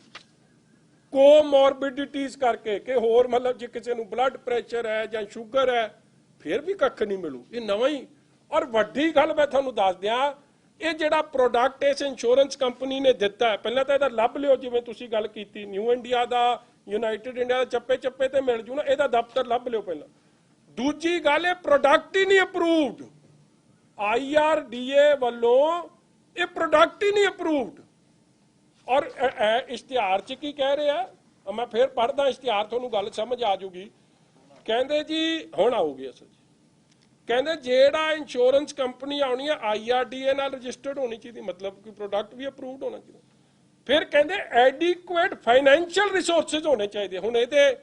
ਕੋਮੋਰਬਿਡਿਟੀਜ਼ ਕਰਕੇ, ਕਿ ਹੋਰ ਮਤਲਬ ਜੇ ਕਿਸੇ ਨੂੰ ਬਲੱਡ ਪ੍ਰੈਸ਼ਰ ਹੈ ਜਾਂ ਸ਼ੂਗਰ ਹੈ, ਫਿਰ ਵੀ ਕੱਖ ਨਹੀਂ ਮਿਲੂ। ਇਹ ਨਵਾਂ ਹੀ। ਔਰ ਵੱਡੀ ਗੱਲ ਮੈਂ ਤੁਹਾਨੂੰ ਦੱਸ ਦਿਆਂ, ਇਹ ਜਿਹੜਾ ਪ੍ਰੋਡਕਟ ਇਸ ਇੰਸ਼ੋਰੈਂਸ ਕੰਪਨੀ ਨੇ ਦਿੱਤਾ, ਪਹਿਲਾਂ ਤਾਂ ਇਹਦਾ ਲੱਭ ਲਿਓ, ਜਿਵੇਂ ਤੁਸੀਂ ਗੱਲ ਕੀਤੀ ਨਿਊ ਇੰਡੀਆ ਦਾ, ਯੂਨਾਈਟਿਡ ਇੰਡੀਆ ਦਾ, ਚੱਪੇ ਚੱਪੇ ਤੇ ਮਿਲ ਜੂ ਨਾ, ਇਹਦਾ ਦਫ਼ਤਰ ਲੱਭ ਲਿਓ ਪਹਿਲਾਂ। ਦੂਜੀ ਗੱਲ, ਇਹ ਪ੍ਰੋਡਕਟ ਹੀ ਨਹੀਂ ਅਪਰੂਵਡ, IRDA ਵੱਲੋਂ ਇਹ ਪ੍ਰੋਡਕਟ ਹੀ ਨਹੀਂ ਅਪਰੂਵਡ। ਔਰ ਇਸ਼ਤਿਹਾਰ 'ਚ ਕੀ ਕਹਿ ਰਿਹਾ, ਮੈਂ ਫਿਰ ਪੜ੍ਹਦਾ ਇਸ਼ਤਿਹਾਰ, ਤੁਹਾਨੂੰ ਗੱਲ ਸਮਝ ਆ ਜੂਗੀ। ਕਹਿੰਦੇ ਜੀ ਹੁਣ ਆਊਗੀ ਅਸਲ 'ਚ, ਕਹਿੰਦੇ ਜਿਹੜਾ ਇੰਸ਼ੋਰੈਂਸ ਕੰਪਨੀ ਆਉਣੀ ਹੈ IRDA ਨਾਲ ਰਜਿਸਟਰਡ ਹੋਣੀ ਚਾਹੀਦੀ, ਮਤਲਬ ਕਿ ਪ੍ਰੋਡਕਟ ਵੀ ਅਪਰੂਵਡ ਹੋਣਾ ਚਾਹੀਦਾ। ਫਿਰ ਕਹਿੰਦੇ ਐਡਿਕੁਏਟ ਫਾਈਨੈਂਸ਼ੀਅਲ ਰਿਸੋਰਸਿਸ ਹੋਣੇ ਚਾਹੀਦੇ। ਹੁਣ ਇਹਦੇ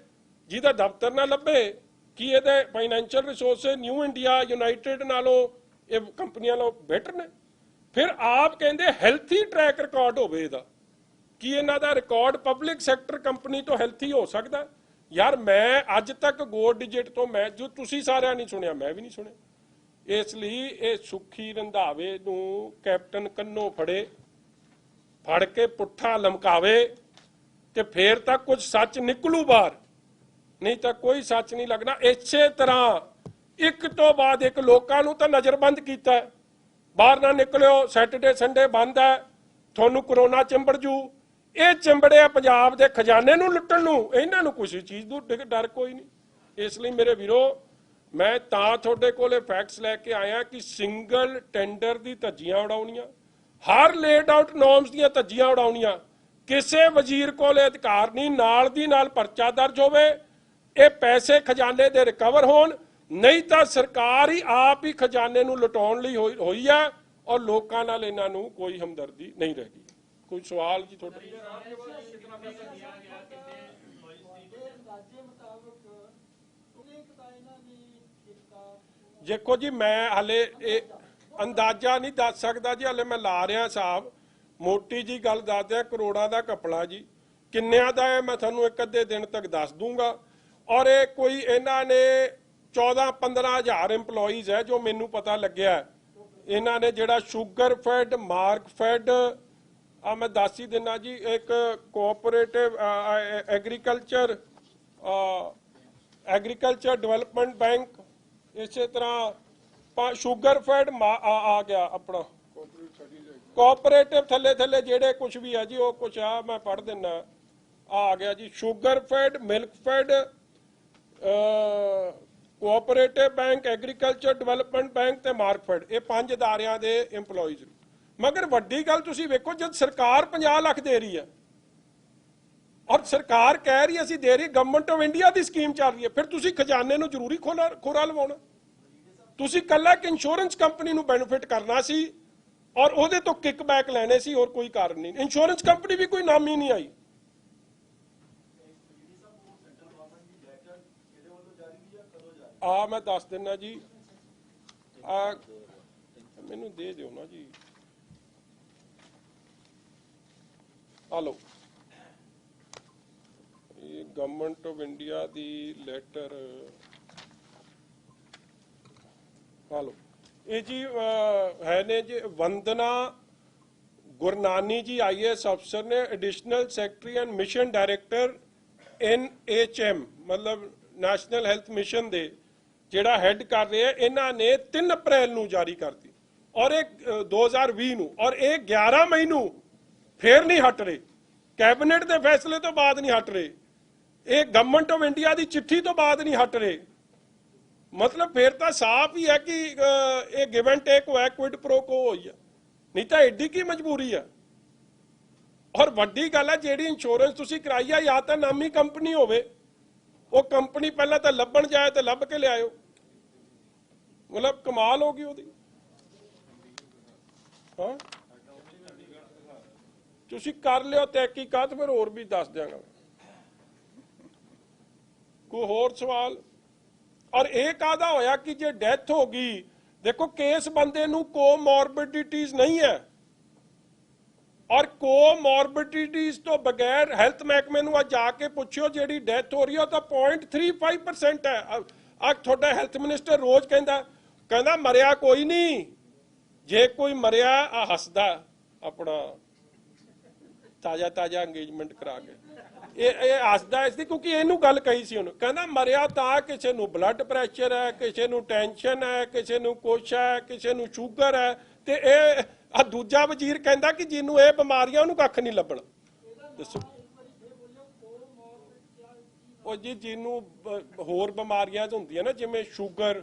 ਜਿਹਦਾ ਦਫ਼ਤਰ ਨਾ ਲੱਭੇ, ਕੀ ਇਹਦੇ financial resources new India, United ਨਾਲੋਂ ਇਹ ਕੰਪਨੀਆਂ ਨਾਲੋਂ ਬੈਟਰ ਨੇ? ਫਿਰ ਆਪ ਕਹਿੰਦੇ ਹੈਲਥੀ ਟਰੈਕ ਰਿਕਾਰਡ ਹੋਵੇ ਇਹਦਾ, ਕੀ ਇਹਨਾਂ ਦਾ ਰਿਕਾਰਡ ਪਬਲਿਕ ਸੈਕਟਰ ਕੰਪਨੀ ਤੋਂ ਹੈਲਥੀ ਹੋ ਸਕਦਾ? ਯਾਰ ਮੈਂ ਅੱਜ ਤੱਕ ਗੋ ਡਿਜਿਟ ਤੋਂ, ਮੈਂ ਜੋ ਤੁਸੀਂ ਸਾਰਿਆਂ ਨਹੀਂ ਸੁਣਿਆ, ਮੈਂ ਵੀ ਨਹੀਂ ਸੁਣਿਆ। ਇਸ ਲਈ ਇਹ ਸੁੱਖੀ ਰੰਧਾਵੇ ਨੂੰ ਕੈਪਟਨ ਕੰਨੋਂ ਫੜ ਕੇ ਪੁੱਠਾ ਲਮਕਾਵੇ ਤੇ ਫੇਰ ਤਾਂ ਕੁਝ ਸੱਚ ਨਿਕਲੂ ਬਾਹਰ, ਨਹੀਂ ਤਾਂ ਕੋਈ ਸੱਚ ਨਹੀਂ ਲੱਗਣਾ। ਇਸੇ ਤਰ੍ਹਾਂ ਇੱਕ ਤੋਂ ਬਾਅਦ ਇੱਕ ਲੋਕਾਂ ਨੂੰ ਤਾਂ ਨਜ਼ਰਬੰਦ ਕੀਤਾ, ਬਾਹਰ ਨਾ ਨਿਕਲਿਓ, ਸੈਟਰਡੇ ਸੰਡੇ ਬੰਦ ਹੈ, ਤੁਹਾਨੂੰ ਕਰੋਨਾ ਚਿੰਬੜ ਜੂ। ਇਹ ਚਿੰਬੜਿਆ ਪੰਜਾਬ ਦੇ ਖਜ਼ਾਨੇ ਨੂੰ ਲੁੱਟਣ ਨੂੰ, ਇਹਨਾਂ ਨੂੰ ਕਿਸੇ ਚੀਜ਼ ਤੋਂ ਡਰ ਕੋਈ ਨਹੀਂ। ਇਸ ਲਈ ਮੇਰੇ ਵੀਰੋ, ਮੈਂ ਤਾਂ ਤੁਹਾਡੇ ਕੋਲੇ ਫੈਕਟਸ ਲੈ ਕੇ ਆਇਆ ਕਿ ਸਿੰਗਲ ਟੈਂਡਰ ਦੀ ਧੱਜੀਆਂ ਉਡਾਉਣੀਆਂ, ਹਰ ਲੇਡ ਆਊਟ ਨੋਰਮਸ ਦੀਆਂ ਧੱਜੀਆਂ ਉਡਾਉਣੀਆਂ, ਕਿਸੇ ਵਜ਼ੀਰ ਕੋਲੇ ਅਧਿਕਾਰ ਨਹੀਂ, ਨਾਲ ਦੀ ਨਾਲ ਪਰਚਾ ਦਰਜ ਹੋਵੇ, ਇਹ ਪੈਸੇ ਖਜ਼ਾਨੇ ਦੇ ਰਿਕਵਰ ਹੋਣ, ਨਹੀਂ ਤਾਂ ਸਰਕਾਰ ਹੀ ਆਪ ਹੀ ਖਜ਼ਾਨੇ ਨੂੰ ਲੁਟਾਉਣ ਲਈ ਹੋਈ ਹੈ ਔਰ ਲੋਕਾਂ ਨਾਲ ਇਹਨਾਂ ਨੂੰ ਕੋਈ ਹਮਦਰਦੀ ਨਹੀਂ ਰਹਿ ਗਈ। ਕੋਈ ਸਵਾਲ ਜੀ ਤੁਹਾਡਾ? ਦੇਖੋ ਜੀ, ਮੈਂ ਹਲੇ ਇਹ ਅੰਦਾਜ਼ਾ ਨਹੀਂ ਦੱਸ ਸਕਦਾ ਜੀ, ਹਲੇ ਮੈਂ ਲਾ ਰਿਹਾ ਹਿਸਾਬ। ਮੋਟੀ ਜੀ ਗੱਲ ਦੱਸ ਦਿਆਂ, ਕਰੋੜਾਂ ਦਾ ਘਪਲਾ ਜੀ, ਕਿੰਨਿਆਂ ਦਾ ਹੈ ਮੈਂ ਤੁਹਾਨੂੰ ਇੱਕ ਅੱਧੇ ਦਿਨ ਤੱਕ ਦੱਸ ਦੂੰਗਾ। ਔਰ ਇਹ ਕੋਈ ਇਹਨਾਂ ਨੇ 14-15 ਹਜ਼ਾਰ EMPLOYEES ਹੈ ਜੋ ਮੈਨੂੰ ਪਤਾ ਲੱਗਿਆ। ਇਹਨਾਂ ਨੇ ਜਿਹੜਾ ਸ਼ੂਗਰ ਫੈਡ, ਮਾਰਕ ਫੈਡ, मैं दस ही देना जी, एक कोऑपरेटिव एग्रीकल्चर डेवलपमेंट बैंक, इस तरह शुगर फैड आ गया अपना कोऑपरेटिव, थले थले जेड़े कुछ भी है जी, वो कुछ आ मैं पढ़ देना, आ गया जी sugar fed, milk fed, cooperative bank, agriculture development bank ਤੇ ਮਾਰਕਫੈਡ, ਇਹ 5 ਅਦਾਰਿਆਂ ਦੇ EMPLOYEES। ਮਗਰ ਵੱਡੀ ਗੱਲ ਤੁਸੀਂ ਵੇਖੋ, ਜਦ ਸਰਕਾਰ 50 ਲੱਖ ਦੇ ਰਹੀ ਹੈ ਔਰ ਸਰਕਾਰ ਕਹਿ ਰਹੀ ਅਸੀਂ ਦੇ ਰਹੀ, government of India the scheme ਚੱਲ ਰਹੀ ਹੈ, ਫਿਰ ਤੁਸੀਂ ਖਜ਼ਾਨੇ ਨੂੰ ਜ਼ਰੂਰੀ ਖੋਰਾ ਲਵਾਉਣਾ। ਤੁਸੀਂ ਕੱਲਾ ਇੱਕ ਇੰਸ਼ੋਰੈਂਸ ਕੰਪਨੀ ਨੂੰ ਬੈਨੀਫਿਟ ਕਰਨਾ ਸੀ ਔਰ ਉਹਦੇ ਤੋਂ ਕਿਕਬੈਕ ਲੈਣੇ ਸੀ, ਹੋਰ ਕੋਈ ਕਾਰਨ ਨਹੀਂ। ਇੰਸ਼ੋਰੈਂਸ ਕੰਪਨੀ ਵੀ ਕੋਈ ਨਾਮੀ ਨਹੀਂ ਆਈ। ਆ ਮੈਂ ਦੱਸ ਦਿੰਦਾ ਜੀ, ਆ ਮੈਨੂੰ ਦੇ ਦਿਓ ਨਾ ਜੀ, ਆ ਲਓ, ਇਹ government of India the letter, ਆ ਲਓ, ਇਹ ਜੀ ਹੈ ਨੇ ਜੀ ਵੰਦਨਾ ਗੁਰਨਾਨੀ ਜੀ, IAS ਅਫਸਰ ਨੇ, additional secretary and mission director NHM, ਮਤਲਬ ਨੈਸ਼ਨਲ ਹੈਲਥ ਮਿਸ਼ਨ ਦੇ ਜਿਹੜਾ ਹੈਡ ਕਰ ਰਹੇ ਆ। ਇਹਨਾਂ ਨੇ 3 ਅਪ੍ਰੈਲ ਨੂੰ ਜਾਰੀ ਕਰਤੀ ਔਰ ਇਹ 2020 ਨੂੰ, ਔਰ ਇਹ 11 ਮਈ ਨੂੰ ਫੇਰ ਨਹੀਂ ਹਟ ਰਹੇ, ਕੈਬਨਿਟ ਦੇ ਫੈਸਲੇ ਤੋਂ ਬਾਅਦ ਨਹੀਂ ਹਟ ਰਹੇ, ਇਹ ਗਵਰਨਮੈਂਟ ਆਫ ਇੰਡੀਆ ਦੀ ਚਿੱਠੀ ਤੋਂ ਬਾਅਦ ਨਹੀਂ ਹਟ ਰਹੇ। ਮਤਲਬ ਫੇਰ ਤਾਂ ਸਾਫ਼ ਹੀ ਹੈ ਕਿ ਇਹ ਗਿਵ ਐਂਡ ਟੇਕ ਹੋਇਆ, ਕੁਇਡ ਪ੍ਰੋ ਕੋ ਹੋਈ ਹੈ, ਨਹੀਂ ਤਾਂ ਐਡੀ ਕੀ ਮਜਬੂਰੀ ਹੈ। ਔਰ ਵੱਡੀ ਗੱਲ ਹੈ, ਜਿਹੜੀ ਇੰਸ਼ੋਰੈਂਸ ਤੁਸੀਂ ਕਰਾਈ ਆ, ਜਾਂ ਤਾਂ ਨਾਮੀ ਕੰਪਨੀ ਹੋਵੇ, ਉਹ ਕੰਪਨੀ ਪਹਿਲਾਂ ਤਾਂ ਲੱਭਣ ਜਾਏ ਤੇ ਲੱਭ ਕੇ ਲਿਆਇਓ, ਮਤਲਬ ਕਮਾਲ ਹੋ ਗਈ ਉਹਦੀ। ਹਾਂ ਤੁਸੀਂ ਕਰ ਲਿਓ ਤਹਿਕੀਕਾਤ, ਫਿਰ ਹੋਰ ਵੀ ਦੱਸ ਦਿਆਂਗਾ। ਕੋਈ ਹੋਰ ਸਵਾਲ? ਔਰ ਇਹ ਕਾਹਦਾ ਹੋਇਆ ਕਿ ਜੇ ਡੈਥ ਹੋ ਗਈ, ਦੇਖੋ ਕੇਸ ਬੰਦੇ ਨੂੰ ਕੋਮੋਰਬਿਡਿਟੀਜ਼ ਨਹੀਂ ਹੈ, ਔਰ ਕੋਮੋਰਬਿਡਿਟੀਜ਼ ਤੋਂ ਬਗੈਰ ਹੈਲਥ ਮਹਿਕਮੇ ਨੂੰ ਅੱਜ ਜਾ ਕੇ ਪੁੱਛਿਓ, ਜਿਹੜੀ ਡੈਥ ਹੋ ਰਹੀ ਹੈ ਉਹ ਤਾਂ 0.35% ਹੈ। ਆ ਤੁਹਾਡਾ ਹੈਲਥ ਮਿਨਿਸਟਰ ਰੋਜ਼ ਕਹਿੰਦਾ ਮਰਿਆ ਕੋਈ ਨਹੀਂ, ਜੇ ਕੋਈ ਮਰਿਆ ਆ ਹੱਸਦਾ ਆਪਣਾ ਤਾਜ਼ਾ ਅੰਗੇਜਮੈਂਟ ਕਰਾ ਕੇ, ਇਹ ਹੱਸਦਾ ਇਸ ਦੀ, ਕਿਉਂਕਿ ਇਹਨੂੰ ਗੱਲ ਕਹੀ ਸੀ ਉਹਨੂੰ, ਕਹਿੰਦਾ ਮਰਿਆ ਤਾਂ ਕਿਸੇ ਨੂੰ ਬਲੱਡ ਪ੍ਰੈਸ਼ਰ ਹੈ, ਕਿਸੇ ਨੂੰ ਟੈਨਸ਼ਨ ਹੈ, ਕਿਸੇ ਨੂੰ ਕੁਛ ਹੈ, ਕਿਸੇ ਨੂੰ ਸ਼ੂਗਰ ਹੈ, ਤੇ ਇਹ ਆ ਦੂਜਾ ਵਜ਼ੀਰ ਕਹਿੰਦਾ ਕਿ ਜਿਹਨੂੰ ਇਹ ਬਿਮਾਰੀਆਂ ਉਹਨੂੰ ਕੱਖ ਨਹੀਂ ਲੱਭਣਾ। ਦੱਸੋ ਉਹ ਜੀ, ਜਿਹਨੂੰ ਹੋਰ ਬਿਮਾਰੀਆਂ ਹੁੰਦੀਆਂ ਨਾ, ਜਿਵੇਂ ਸ਼ੂਗਰ,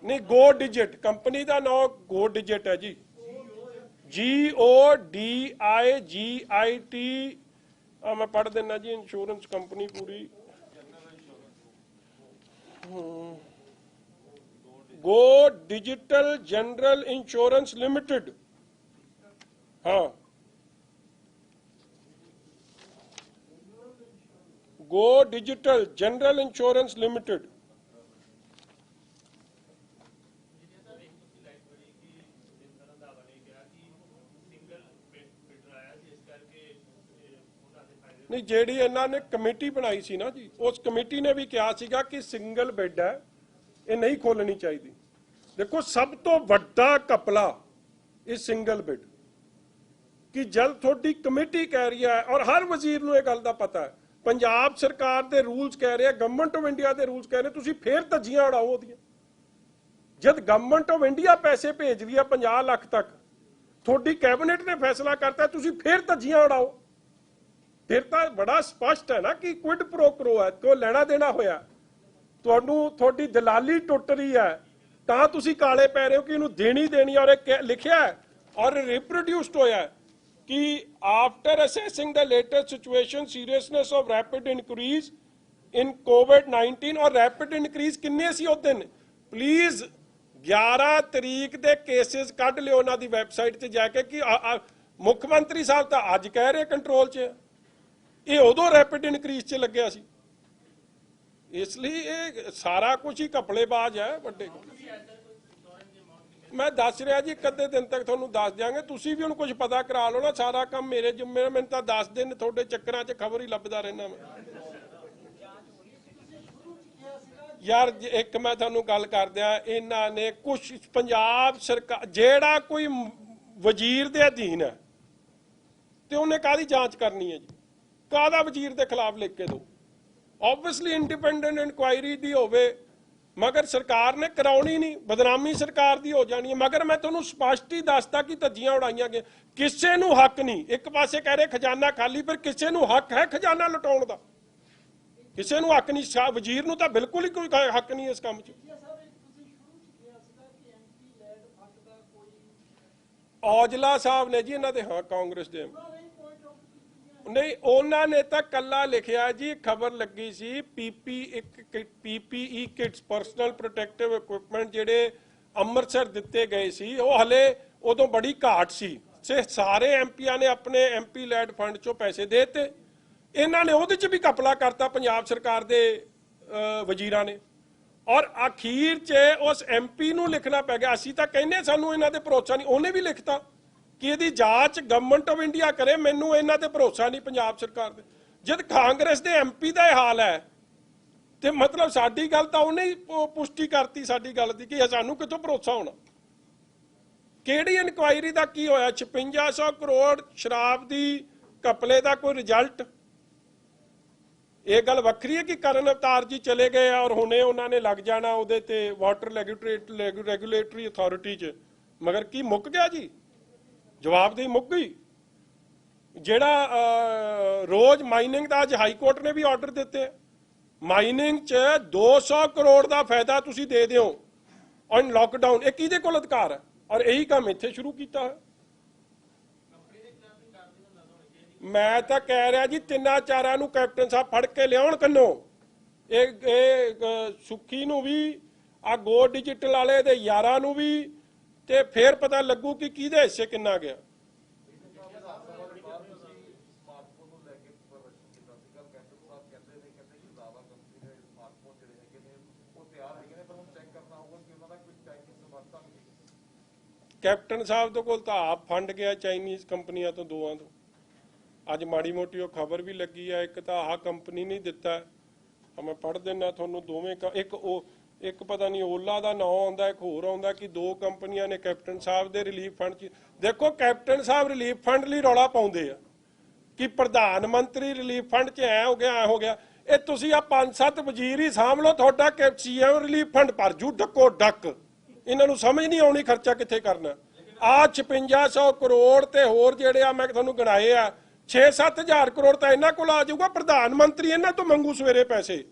ਨਹੀਂ ਗੋ ਡਿਜਿਟ ਕੰਪਨੀ ਦਾ ਨਾਮ, ਗੋ ਡਿਜਿਟ ਹੈ ਜੀ, GODIGIT। मैं पढ़ देना जी, इंश्योरेंस कंपनी पूरी, go digital general insurance limited. हाँ, go digital general insurance limited. नहीं, ਜਿਹੜੀ ਇਹਨਾਂ ਨੇ ਕਮੇਟੀ ਬਣਾਈ ਸੀ ਨਾ ਜੀ, ਉਸ ਕਮੇਟੀ ਨੇ ਵੀ ਕਿਹਾ ਸੀਗਾ ਕਿ ਸਿੰਗਲ ਬੈੱਡ ਹੈ, ਇਹ ਨਹੀਂ ਖੋਲਣੀ ਚਾਹੀਦੀ। ਦੇਖੋ ਸਭ ਤੋਂ ਵੱਡਾ ਘਪਲਾ ਇਹ ਸਿੰਗਲ ਬੈੱਡ, ਕਿ ਜਦ ਤੁਹਾਡੀ ਕਮੇਟੀ ਕਹਿ ਰਹੀ ਹੈ, ਔਰ ਹਰ ਵਜ਼ੀਰ ਨੂੰ ਇਹ ਗੱਲ ਦਾ ਪਤਾ ਹੈ, ਪੰਜਾਬ ਸਰਕਾਰ ਦੇ ਰੂਲਸ ਕਹਿ ਰਹੇ, ਗਵਰਨਮੈਂਟ ਆਫ ਇੰਡੀਆ ਦੇ ਰੂਲਸ ਕਹਿ ਰਹੇ, ਤੁਸੀਂ ਫੇਰ ਧੱਜੀਆਂ ਉਡਾਓ ਉਹਦੀਆਂ। ਜਦ ਗਵਰਨਮੈਂਟ ਆਫ ਇੰਡੀਆ ਪੈਸੇ ਭੇਜ ਰਹੀ ਹੈ 50 ਲੱਖ ਤੱਕ, ਤੁਹਾਡੀ ਕੈਬਨਿਟ ਨੇ ਫੈਸਲਾ ਕਰਤਾ, ਤੁਸੀਂ ਫੇਰ ਧੱਜੀਆਂ ਉਡਾਓ। ਫਿਰ ਤਾਂ ਬੜਾ ਸਪਸ਼ਟ ਹੈ ਨਾ ਕਿ ਕੁਇਡ ਪ੍ਰੋ ਕੋ ਹੈ, ਕੋਈ ਲੈਣਾ ਦੇਣਾ ਹੋਇਆ, ਤੁਹਾਨੂੰ ਤੁਹਾਡੀ ਦਲਾਲੀ ਟੁੱਟ ਰਹੀ ਹੈ, ਤਾਂ ਤੁਸੀਂ ਕਾਲੇ ਪੈ ਰਹੇ ਹੋ ਕਿ ਇਹਨੂੰ ਦੇਣੀ। ਔਰ ਇਹ ਲਿਖਿਆ ਔਰ ਰਿਪਰੋਡਿਊਸਡ ਹੋਇਆ ਕਿ after assessing the latest situation, seriousness of rapid increase in COVID-19, ਔਰ ਰੈਪਿਡ ਇਨਕਰੀਜ਼ ਕਿੰਨੇ ਸੀ ਉਸ ਦਿਨ, ਪਲੀਜ਼ 11 ਤਰੀਕ ਦੇ ਕੇਸਿਸ ਕੱਢ ਲਿਓ ਉਹਨਾਂ ਦੀ ਵੈਬਸਾਈਟ ਤੇ ਜਾ ਕੇ, ਕਿ ਮੁੱਖ ਮੰਤਰੀ ਸਾਹਿਬ ਤਾਂ ਅੱਜ ਕਹਿ ਰਹੇ ਕੰਟਰੋਲ 'ਚ, ਇਹ ਉਦੋਂ ਰੈਪਿਡ ਇਨਕਰੀਜ਼ 'ਚ ਲੱਗਿਆ ਸੀ। ਇਸ ਲਈ ਇਹ ਸਾਰਾ ਕੁਝ ਹੀ ਘਪਲੇਬਾਜ਼ ਹੈ ਵੱਡੇ। ਮੈਂ ਦੱਸ ਰਿਹਾ ਜੀ, ਇੱਕ ਅੱਧੇ ਦਿਨ ਤੱਕ ਤੁਹਾਨੂੰ ਦੱਸ ਦਿਆਂਗੇ, ਤੁਸੀਂ ਵੀ ਹੁਣ ਕੁਝ ਪਤਾ ਕਰਾ ਲਓ ਨਾ, ਸਾਰਾ ਕੰਮ ਮੇਰੇ ਜ਼ਿੰਮੇ। ਮੈਨੂੰ ਤਾਂ 10 ਦਿਨ ਤੁਹਾਡੇ ਚੱਕਰਾਂ 'ਚ ਖਬਰ ਹੀ ਲੱਭਦਾ ਰਹਿਣਾ ਮੈਂ। ਯਾਰ ਇੱਕ ਮੈਂ ਤੁਹਾਨੂੰ ਗੱਲ ਕਰਦਿਆਂ, ਇਹਨਾਂ ਨੇ ਕੁਛ ਪੰਜਾਬ ਸਰਕਾਰ, ਜਿਹੜਾ ਕੋਈ ਵਜ਼ੀਰ ਦੇ ਅਧੀਨ ਹੈ ਤੇ ਉਹਨੇ ਕਾਹਦੀ ਜਾਂਚ ਕਰਨੀ ਹੈ ਜੀ, ਕਾਹਦਾ ਵਜ਼ੀਰ ਦੇ ਖਿਲਾਫ ਲਿਖ ਕੇ ਦਿਓ। ਆਬਵੀਅਸਲੀ ਇੰਡੀਪੈਂਡੈਂਟ ਇਨਕੁਆਇਰੀ ਦੀ ਹੋਵੇ, ਮਗਰ ਸਰਕਾਰ ਨੇ ਕਰਾਉਣੀ ਨਹੀਂ, ਬਦਨਾਮੀ ਸਰਕਾਰ ਦੀ ਹੋ ਜਾਣੀ ਹੈ। ਮਗਰ ਮੈਂ ਤੁਹਾਨੂੰ ਸਪਸ਼ਟ ਹੀ ਦੱਸਦਾ ਕਿ ਧੱਜੀਆਂ ਉਡਾਈਆਂ ਗਈਆਂ, ਕਿਸੇ ਨੂੰ ਹੱਕ ਨਹੀਂ। ਇੱਕ ਪਾਸੇ ਕਹਿ ਰਹੇ ਖਜ਼ਾਨਾ ਖਾਲੀ, ਪਰ ਕਿਸੇ ਨੂੰ ਹੱਕ ਹੈ ਖਜ਼ਾਨਾ ਲੁਟਾਉਣ ਦਾ। ਕਿਸੇ ਨੂੰ ਹੱਕ ਨਹੀਂ, ਵਜ਼ੀਰ ਨੂੰ ਤਾਂ ਬਿਲਕੁਲ ਹੀ ਕੋਈ ਹੱਕ ਨਹੀਂ ਇਸ ਕੰਮ 'ਚ। ਔਜਲਾ ਸਾਹਿਬ ਨੇ ਜੀ ਇਹਨਾਂ ਦੇ, ਹਾਂ ਕਾਂਗਰਸ ਦੇ ਨਹੀਂ, ਉਹਨਾਂ ਨੇ ਤਾਂ ਕੱਲਾ ਲਿਖਿਆ ਜੀ, ਖਬਰ ਲੱਗੀ ਸੀ PPE kits personal protective equipment ਜਿਹੜੇ ਅੰਮ੍ਰਿਤਸਰ ਦਿੱਤੇ ਗਏ ਸੀ, ਉਹ ਹਲੇ ਉਦੋਂ ਬੜੀ ਘਾਟ ਸੀ, ਸਾਰੇ ਐਮਪੀਆਂ ਨੇ ਆਪਣੇ MP ਲੈਡ ਫੰਡ ਚੋਂ ਪੈਸੇ ਦੇ ਦਿੱਤੇ, ਇਹਨਾਂ ਨੇ ਉਹਦੇ 'ਚ ਵੀ ਘਪਲਾ ਕਰਤਾ ਪੰਜਾਬ ਸਰਕਾਰ ਦੇ ਵਜ਼ੀਰਾਂ ਨੇ, ਔਰ ਅਖੀਰ 'ਚ ਉਸ MP ਨੂੰ ਲਿਖਣਾ ਪੈ ਗਿਆ। ਅਸੀਂ ਤਾਂ ਕਹਿੰਦੇ ਸਾਨੂੰ ਇਹਨਾਂ ਤੇ ਭਰੋਸਾ ਨਹੀਂ, ਉਹਨੇ ਵੀ ਲਿਖਤਾ ਕਿ ਇਹਦੀ ਜਾਂਚ ਗਵਰਨਮੈਂਟ ਆਫ ਇੰਡੀਆ ਕਰੇ, ਮੈਨੂੰ ਇਹਨਾਂ ਤੇ ਭਰੋਸਾ ਨਹੀਂ ਪੰਜਾਬ ਸਰਕਾਰ ਦੇ। ਜਦ ਕਾਂਗਰਸ ਦੇ MP ਦਾ ਇਹ ਹਾਲ ਹੈ ਤੇ ਮਤਲਬ ਸਾਡੀ ਗੱਲ ਤਾਂ ਉਹਨੇ ਹੀ ਪੁਸ਼ਟੀ ਕਰਤੀ ਸਾਡੀ ਗੱਲ ਦੀ ਕਿ ਸਾਨੂੰ ਕਿੱਥੋਂ ਭਰੋਸਾ ਹੋਣਾ। ਕਿਹੜੀ ਇਨਕੁਆਇਰੀ ਦਾ ਕੀ ਹੋਇਆ? 5600 ਕਰੋੜ ਸ਼ਰਾਬ ਦੀ ਘਪਲੇ ਦਾ ਕੋਈ ਰਿਜ਼ਲਟ? ਇਹ ਗੱਲ ਵੱਖਰੀ ਹੈ ਕਿ ਕਰਨ ਅਵਤਾਰ ਜੀ ਚਲੇ ਗਏ ਔਰ ਹੁਣੇ ਉਹਨਾਂ ਨੇ ਲੱਗ ਜਾਣਾ ਉਹਦੇ ਤੇ ਵਾਟਰ ਰੈਗੂਲੇਟਰੀ ਅਥਾਰਟੀ 'ਚ, ਮਗਰ ਕੀ ਮੁੱਕ ਗਿਆ ਜੀ? ਜਵਾਬਦੇਹੀ ਮੁੱਕ ਗਈ। ਜਿਹੜਾ ਰੋਜ਼ ਮਾਈਨਿੰਗ ਦਾ ਅੱਜ ਹਾਈ ਕੋਰਟ ਨੇ ਵੀ ਆਰਡਰ ਦਿੱਤੇ, ਮਾਈਨਿੰਗ 'ਚ 200 ਕਰੋੜ ਦਾ ਫਾਇਦਾ ਤੁਸੀਂ ਦੇ ਦਿਓ ਔਨ ਲਾਕਡਾਊਨ, ਇਹ ਕਿਹਦੇ ਕੋਲ ਅਧਿਕਾਰ ਹੈ? ਔਰ ਇਹੀ ਕੰਮ ਇੱਥੇ ਸ਼ੁਰੂ ਕੀਤਾ ਹੈ। ਮੈਂ ਤਾਂ ਕਹਿ ਰਿਹਾ ਜੀ, ਤਿੰਨਾਂ ਚਾਰਾਂ ਨੂੰ ਕੈਪਟਨ ਸਾਹਿਬ ਫੜ ਕੇ ਲਿਆਉਣ ਕੰਨੋ, ਇਹ ਸੁੱਖੀ ਨੂੰ ਵੀ, ਆ ਗੋ ਡਿਜੀਟਲ ਵਾਲੇ ਦੇ ਯਾਰਾਂ ਨੂੰ ਵੀ, ਤੇ ਫੇਰ ਪਤਾ ਲੱਗੂ ਕਿ ਕਿਹਦੇ ਹਿੱਸੇ ਕਿੰਨਾ ਗਿਆ। ਕੈਪਟਨ ਸਾਹਿਬ ਦੇ ਕੋਲ ਤਾਂ ਆਪ ਫੰਡ ਗਿਆ ਚਾਈਨੀਜ਼ ਕੰਪਨੀਆਂ ਤੋਂ, ਦੋਵਾਂ ਤੋਂ। ਅੱਜ ਮਾੜੀ ਮੋਟੀ ਉਹ ਖਬਰ ਵੀ ਲੱਗੀ ਹੈ, ਇੱਕ ਤਾਂ ਆਹ ਕੰਪਨੀ ਨਹੀਂ ਦਿੱਤਾ, ਮੈਂ ਪੜ੍ਹ ਦਿੰਦਾ ਤੁਹਾਨੂੰ ਦੋਵੇਂ, ਇੱਕ ਪਤਾ ਨਹੀਂ ਓਲਾ ਦਾ ਨਾਂ ਆਉਂਦਾ, ਇੱਕ ਹੋਰ ਆਉਂਦਾ ਕਿ ਦੋ ਕੰਪਨੀਆਂ ਨੇ ਕੈਪਟਨ ਸਾਹਿਬ ਦੇ ਰਿਲੀਫ ਫੰਡ 'ਚ। ਦੇਖੋ ਕੈਪਟਨ ਸਾਹਿਬ ਰਿਲੀਫ ਫੰਡ ਲਈ ਰੌਲਾ ਪਾਉਂਦੇ ਆ ਕਿ ਪ੍ਰਧਾਨ ਮੰਤਰੀ ਰਿਲੀਫ ਫੰਡ 'ਚ ਐ ਹੋ ਗਿਆ, ਐ ਹੋ ਗਿਆ। ਇਹ ਤੁਸੀਂ ਆ 5-7 ਵਜ਼ੀਰ ਹੀ ਸਾਂਭ ਲਓ, ਤੁਹਾਡਾ CM ਰਿਲੀਫ ਫੰਡ ਭਰ ਜੂ ਡੱਕੋ ਡੱਕ। ਇਹਨਾਂ ਨੂੰ ਸਮਝ ਨਹੀਂ ਆਉਣੀ ਖਰਚਾ ਕਿੱਥੇ ਕਰਨਾ। ਆ 5600 ਕਰੋੜ ਤੇ ਹੋਰ ਜਿਹੜੇ ਆ ਮੈਂ ਤੁਹਾਨੂੰ ਗਿਣਾਏ ਆ, 6-7 ਹਜ਼ਾਰ ਕਰੋੜ ਤਾਂ ਇਹਨਾਂ ਕੋਲ ਆ ਜਾਊਗਾ। ਪ੍ਰਧਾਨ ਮੰਤਰੀ ਇਹਨਾਂ ਤੋਂ ਮੰਗੂ ਸਵੇਰੇ ਪੈਸੇ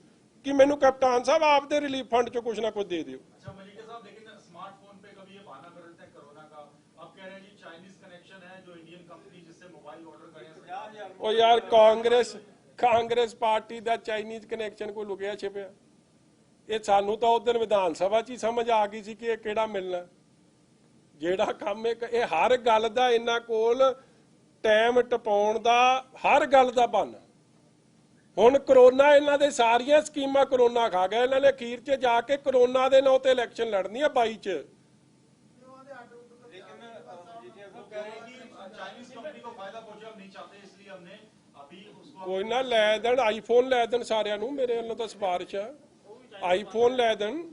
कि मैनू कप्तान साहब आपके रिलीफ फंड चो कुछ ना कुछ दे दियो। अच्छा मलिक साहब, लेकिन स्मार्टफोन पे कभी ये बहाना कर देते हैं कोरोना का, अब कह रहे हैं जी चाइनीज कनेक्शन है जो इंडियन कंपनी जिससे मोबाइल ऑर्डर करें। ओ यार कांग्रेस पार्टी का चाइनीज कनेक्शन कोई लुकिया छिपिया, ये सानू तो उधर विधान सभा च ही समझ आ गई सी कि किहड़ा मिलना। जिहड़ा काम ये हर गल दा इन्हां कोल टाइम टपाउण दा हर गल दा बहाना। ਹੁਣ ਕਰੋਨਾ ਇਹਨਾਂ ਦੇ ਸਾਰੀਆਂ ਸਕੀਮਾਂ ਕਰੋਨਾ ਖਾ ਗਿਆ। ਇਹਨਾਂ ਨੇ ਅਖੀਰ 'ਚ ਜਾ ਕੇ ਕਰੋਨਾ ਦੇ ਨਾਂ ਤੇ ਇਲੈਕਸ਼ਨ ਲੜਨੀ ਆ 22 'ਚ। ਕੋਈ ਨਾ ਲੈ ਦੇਣ ਆਈਫੋਨ, ਲੈ ਦੇਣ ਸਾਰਿਆਂ ਨੂੰ, ਮੇਰੇ ਵੱਲੋਂ ਤਾਂ ਸਿਫਾਰਿਸ਼ ਆ, ਆਈਫੋਨ ਲੈ ਦੇਣ।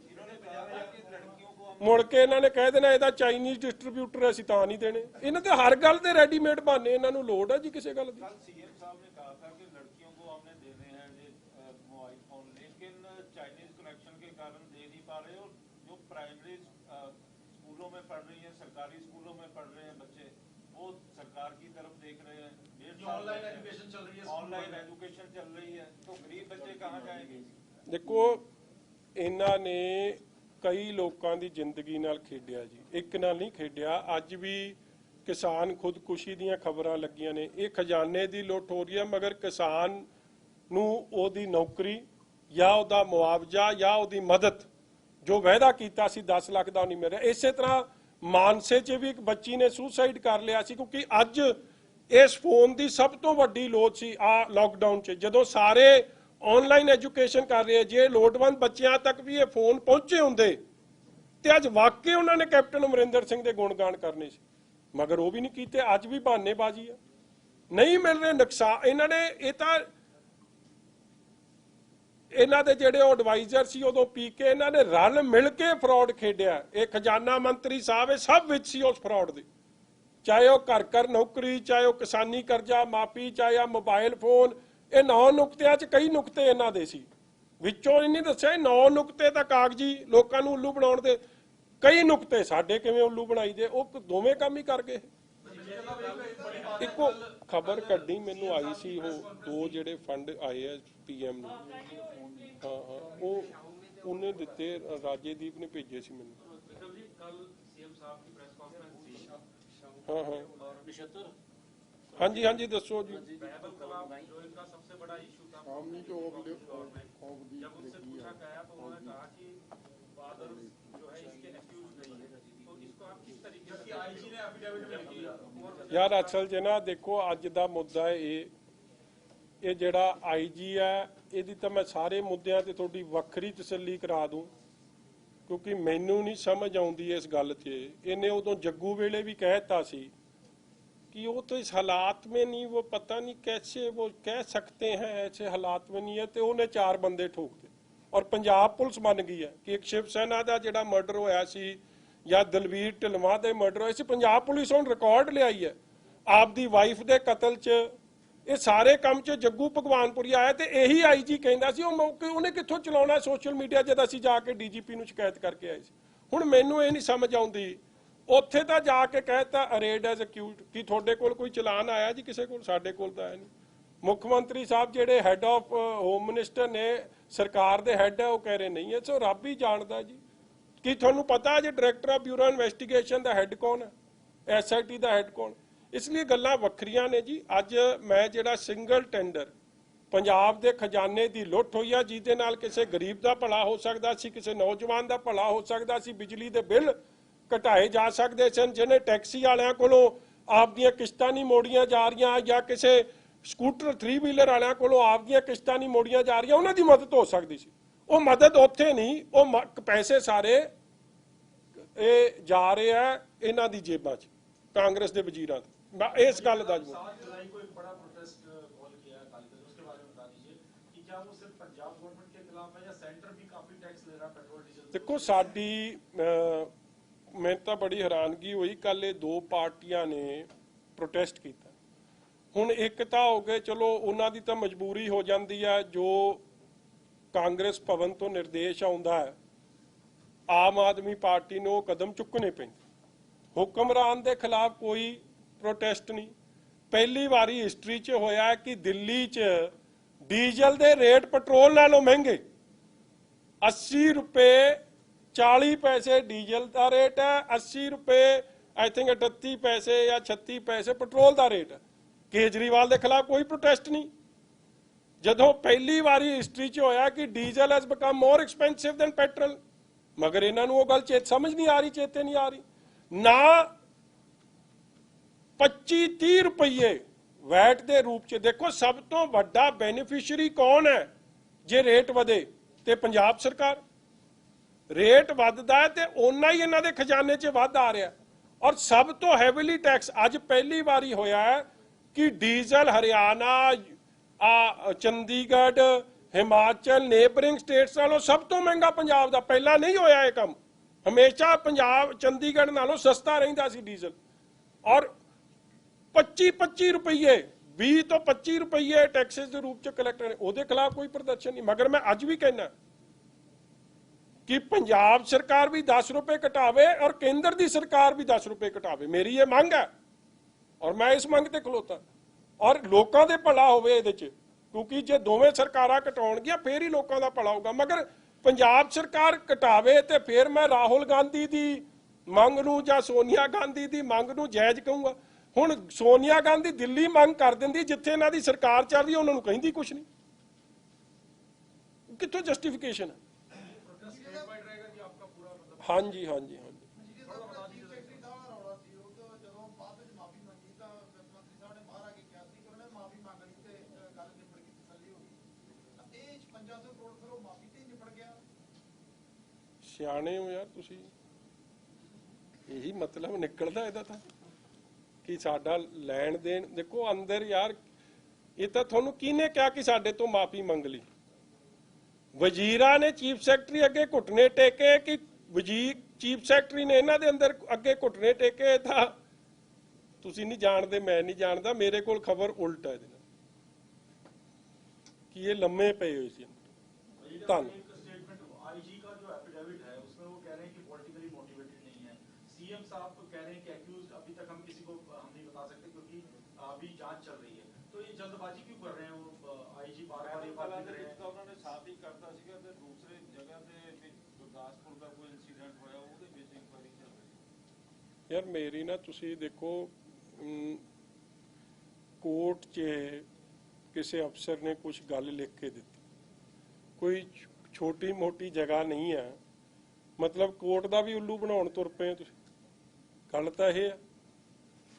ਮੁੜ ਕੇ ਇਹਨਾਂ ਨੇ ਕਹਿ ਦੇਣਾ ਇਹਦਾ ਚਾਈਨੀਜ਼ ਡਿਸਟਰੀਬਿਊਟਰ, ਅਸੀਂ ਤਾਂ ਨਹੀਂ ਦੇਣੇ। ਇਹਨਾਂ ਤੇ ਹਰ ਗੱਲ ਦੇ ਰੈਡੀਮੇਡ ਬਹਾਨੇ, ਇਹਨਾਂ ਨੂੰ ਲੋੜ ਹੈ ਜੀ ਕਿਸੇ ਗੱਲ ਦੀ। प्राइमरी स्कूलों में पढ़ रही हैं, सरकारी स्कूलों में पढ़ रहे हैं बच्चे, वो सरकार की तरफ देख रहे हैं। ऑनलाइन एजुकेशन चल रही है, ऑनलाइन एजुकेशन चल रही है, तो गरीब बच्चे कहाँ जाएंगे? देखो इन्हां ने कई लोगों की जिंदगी नाल खेडिया जी, एक नाल नहीं खेडिया। अज भी किसान खुदकुशी ਦੀਆਂ खबरां लगियां ने, ये खजाने की लुट हो रही है, मगर किसान नूं ओहदी नौकरी या ओहदा मुआवजा या ओहदी मदद जो वायदा किया 10 लाख का नहीं मिल रहा। इस तरह मानसे च भी एक बच्ची ने सुसाइड कर लिया सी, क्योंकि अज इस फोन की सब तो वड्डी लोड सी आ लॉकडाउन च, जदों सारे ऑनलाइन एजुकेशन कर रहे, जे लोड़वंद बच्चों तक भी ये फोन पहुंचे होंदे ते अज वाकई उन्होंने कैप्टन अमरिंदर सिंह के गुणगान करने सी, मगर वो भी नहीं कीते। अज भी बहानेबाजी है, नहीं मिल रहे नुकसान। इन्होंने ये तो ਇਹਨਾਂ ਦੇ ਜਿਹੜੇ ਐਡਵਾਈਜ਼ਰ ਸੀ ਉਦੋਂ ਪੀ ਕੇ ਇਹਨਾਂ ਨੇ ਰਲ ਮਿਲ ਕੇ ਫਰਾਡ ਖੇਡਿਆ। ਇਹ ਖਜ਼ਾਨਾ ਮੰਤਰੀ ਸਾਹਿਬ ਇਹ ਸਭ ਵਿੱਚ ਸੀ ਉਸ ਫਰਾਡ ਦੇ, ਚਾਹੇ ਉਹ ਘਰ ਘਰ ਨੌਕਰੀ, ਚਾਹੇ ਉਹ ਕਿਸਾਨੀ ਕਰਜ਼ਾ ਮਾਫੀ, ਚਾਹੇ ਆ ਮੋਬਾਈਲ ਫੋਨ। ਇਹ 9 ਨੁਕਤਿਆਂ 'ਚ ਕਈ ਨੁਕਤੇ ਇਹਨਾਂ ਦੇ ਸੀ, ਵਿੱਚੋਂ ਇਹਨੇ ਦੱਸਿਆ 9 ਨੁਕਤੇ ਤਾਂ ਕਾਗਜ਼ੀ ਲੋਕਾਂ ਨੂੰ ਉੱਲੂ ਬਣਾਉਣ ਦੇ, ਕਈ ਨੁਕਤੇ ਸਾਡੇ ਕਿਵੇਂ ਉੱਲੂ ਬਣਾਈ ਦੇ, ਉਹ ਦੋਵੇਂ ਕੰਮ ਹੀ ਕਰ ਗਏ। ਇੱਕੋ ਖਬਰ ਕੱਢੀ ਮੈਨੂੰ ਆਈ ਸੀ, ਉਹ 2 ਜਿਹੜੇ ਫੰਡ ਆਏ ਆ PM ਨੂੰ, ਹਾਂ ਉਹ ਉਹਨੇ ਦਿੱਤੇ, ਰਾਜੇਦੀਪ ਨੇ ਭੇਜੇ ਸੀ ਮੈਨੂੰ। हाँ जी दसो जी। सबसे बड़ा इशू था जब उनसे पूछा गया तो उन्होंने कहा कि बादल जो है इसके एक्यूज नहीं है, तो इसको आप किस तरीके से आईजी ने एफिडेविट में किया यार असल च ना देखो अज दा मुद्दा ये जिहड़ा IG है इहदी तां मैं सारे मुद्दों ते तुहाडी वक्री तसल्ली करा दूं, क्योंकि मैनू नहीं समझ आउंदी इस गल च। इन्हें उदों जग्गू वेले भी कहता सी कि वो तो इस हालात में नहीं, वो पता नहीं कैसे वो कह सकते हैं ऐसे हालात में नहीं है, तो उन्हें 4 बंदे ठोक दे और पंजाब पुलिस मान गई है कि एक शिव सेना का जिहड़ा मर्डर होया सी या दलवीर ढिलवां दे मर्डर होए सी, पंजाब पुलिस हुण रिकॉर्ड लियाई है आपदी वाइफ दे कतल च, ये सारे काम च जग्गू भगवानपुरी आया, तो यही IG कहंदा सी उन्हें कित्थों चलाउणा सोशल मीडिया जद असीं जाके DGP नूं शिकायत करके आए सी। हुण मैनूं ये नहीं समझ आउंदी, ਉੱਥੇ ਤਾਂ ਜਾ ਕੇ ਕਹਿਤਾ ਅਰੇਡ ਐਜ਼ ਅਕਿਊਟ, ਕਿ ਤੁਹਾਡੇ ਕੋਲ ਕੋਈ ਚਲਾਨ ਆਇਆ ਜੀ ਕਿਸੇ ਕੋਲ? ਸਾਡੇ ਕੋਲ ਤਾਂ ਆਇਆ ਨਹੀਂ। ਮੁੱਖ ਮੰਤਰੀ ਸਾਹਿਬ ਜਿਹੜੇ ਹੈੱਡ ਆਫ ਹੋਮ ਮਿਨਿਸਟਰ ਨੇ, ਸਰਕਾਰ ਦੇ ਹੈੱਡ ਹੈ, ਉਹ ਕਹਿ ਰਹੇ ਨਹੀਂ ਹੈ। ਸੋ ਰੱਬ ਹੀ ਜਾਣਦਾ ਜੀ। ਕੀ ਤੁਹਾਨੂੰ ਪਤਾ ਜੇ director of bureau investigation the head ਕੌਣ ਹੈ, SIT ਦਾ ਹੈੱਡ ਕੌਣ? ਇਸ ਲਈ ਗੱਲਾਂ ਵੱਖਰੀਆਂ ਨੇ ਜੀ। ਅੱਜ ਮੈਂ ਜਿਹੜਾ ਸਿੰਗਲ ਟੈਂਡਰ ਪੰਜਾਬ ਦੇ ਖਜ਼ਾਨੇ ਦੀ ਲੁੱਟ ਹੋਈ ਆ, ਜਿਹਦੇ ਨਾਲ ਕਿਸੇ ਗਰੀਬ ਦਾ ਭਲਾ ਹੋ ਸਕਦਾ ਸੀ, ਕਿਸੇ ਨੌਜਵਾਨ ਦਾ ਭਲਾ ਹੋ ਸਕਦਾ ਸੀ, ਬਿਜਲੀ ਦੇ ਬਿੱਲ ਘਟਾਏ ਜਾ ਸਕਦੇ ਸਨ, ਜਿਹਨੇ ਟੈਕਸੀ ਵਾਲਿਆਂ ਕੋਲੋਂ ਆਪਦੀਆਂ ਕਿਸ਼ਤਾਂ ਨਹੀਂ ਮੋੜੀਆਂ ਜਾ ਰਹੀਆਂ, ਜਾਂ ਕਿਸੇ ਸਕੂਟਰ 3 ਵੀਲਰ ਵਾਲਿਆਂ ਕੋਲੋਂ ਆਪਦੀਆਂ ਕਿਸ਼ਤਾਂ ਨਹੀਂ ਮੋੜੀਆਂ ਜਾ ਰਹੀਆਂ, ਉਹਨਾਂ ਦੀ ਮਦਦ ਹੋ ਸਕਦੀ ਸੀ। ਉਹ ਮਦਦ ਉੱਥੇ ਨਹੀਂ, ਉਹ ਪੈਸੇ ਸਾਰੇ ਇਹ ਜਾ ਰਹੇ ਆ ਇਹਨਾਂ ਦੀ ਜੇਬਾਂ 'ਚ, ਕਾਂਗਰਸ ਦੇ ਵਜ਼ੀਰਾਂ ਦੇ। ਇਸ ਗੱਲ ਦਾ देखो साडी मैं तो बड़ी हैरानगी हुई, कल 2 पार्टियां ने प्रोटेस्ट किया। हुण एक तो हो गए, चलो उन्हां दी तां मजबूरी हो जाती है, जो कांग्रेस भवन तो निर्देश आउंदा है, आम आदमी पार्टी नूं कदम चुकने पैंदे। हुक्मरान दे खिलाफ कोई प्रोटेस्ट नहीं। पहली बारी हिस्टरी च होया कि दिल्ली च डीजल दे रेट पेट्रोल नालों महंगे, 80 रुपए 40 पैसे डीजल का रेट है, 80 रुपए आई थिंक 38 पैसे या 36 पैसे पेट्रोल का रेट है। केजरीवाल के खिलाफ कोई प्रोटेस्ट नहीं। जदों पहली बारी हिस्टरी च होया कि diesel has become more expensive than petrol, मगर इन्हां नूं वो गल समझ नहीं आ रही, चेते नहीं आ रही ना। 25-30 रुपये वैट के रूप च। देखो सब तो वड्डा बेनिफिशरी कौन है जे रेट वधे? ते पंजाब सरकार। रेट वधदा है ते उन्ना ही इन्हां दे खजाने च वध आ रहा। और सब तो हैवीली टैक्स अज पहली बारी होया है कि diesel Haryana, Chandigarh, Himachal, neighbouring states नालों सब तो महंगा पंजाब दा। पहला नहीं होया ये काम, हमेशा पंजाब चंडीगढ़ नालों सस्ता रहिंदा सी डीजल। और 25-25 रुपये 20 तो 25 रुपये टैक्सेस के रूप च कलैक्टर ने, उहदे खिलाफ कोई प्रदर्शन नहीं। मगर मैं अज भी कहना कि पंजाब सरकार भी 10 रुपये घटावे और केंद्र की सरकार भी 10 रुपये घटावे। मेरी ये मंग है और मैं इस मंग ते खलोता। और लोगों के भला होवे इहदे च, क्योंकि जे दोवें सरकारां घटाउणगीਆਂ फिर ही लोगों का भला होगा। मगर पंजाब सरकार घटावे तो फिर मैं राहुल गांधी की मंग नूं जां सोनिया गांधी की मंग नूं जायज़ कहूँगा। हुण सोनिया गांधी दिल्ली मंग कर दिंदी, जिथे इन्हां दी सरकार चल रही उन्होंने कहिंदी कुछ नहीं। कित्थों जस्टिफिकेशन है? हाँ जी हाँ जी हाँ जी। सियाणे हो यार तुसी, यही मतलब निकलदा इहदा तां कि साडा लैण देण। देखो अंदर यार ये तो तुहानूं किहने कहा कि साडे तो माफी मंग ली? वजीरा ने चीफ सैकटरी अगे घुटने टेके कि वजीर चीफ सैकटरी ने इन्हां दे अंदर अगे घुटने टेके। तां तुसी नहीं जानदे, मैं नहीं जानदा, मेरे कोल खबर उल्ट है कि ये लम्मे पे हुए सी। धन्नवाद। सीएम साहब तो कह रहे हैं कि एक्यूज अभी तक हम किसी को हम नहीं बता अभी जांच चल रही है, तो ये जल्दबाजी क्यों कर रहे हैं? वो आईजी बार-बार ये बात लिख रहे हैं। उन्होंने साथ ही करता ਸੀਗਾ ਤੇ ਦੂਸਰੇ ਜਗ੍ਹਾ ਤੇ ਗੁਰਦਾਸਪੁਰ ਦਾ ਕੋਈ ਇਨਸੀਡੈਂਟ ਹੋਇਆ ਉਹਦੇ ਵਿੱਚ ਇਨਕੁਆਇਰੀ ਚੱਲ ਰਹੀ ਹੈ। ਯਾਰ ਮੇਰੀ ਨਾ ਤੁਸੀਂ ਦੇਖੋ ਕੋਰਟ 'ਚ ਕਿਸੇ ਅਫਸਰ ਨੇ ਕੁਝ ਗੱਲ ਲਿਖ ਕੇ ਦਿੱਤੀ, ਕੋਈ ਛੋਟੀ ਮੋਟੀ ਜਗ੍ਹਾ ਨਹੀਂ ਹੈ। ਮਤਲਬ ਕੋਰਟ ਦਾ ਵੀ ਉੱਲੂ ਬਣਾਉਣ ਤੁਰ ਪਏ ਹੋ ਤੁਸੀਂ। ਗੱਲ ਤਾਂ ਇਹ ਹੈ।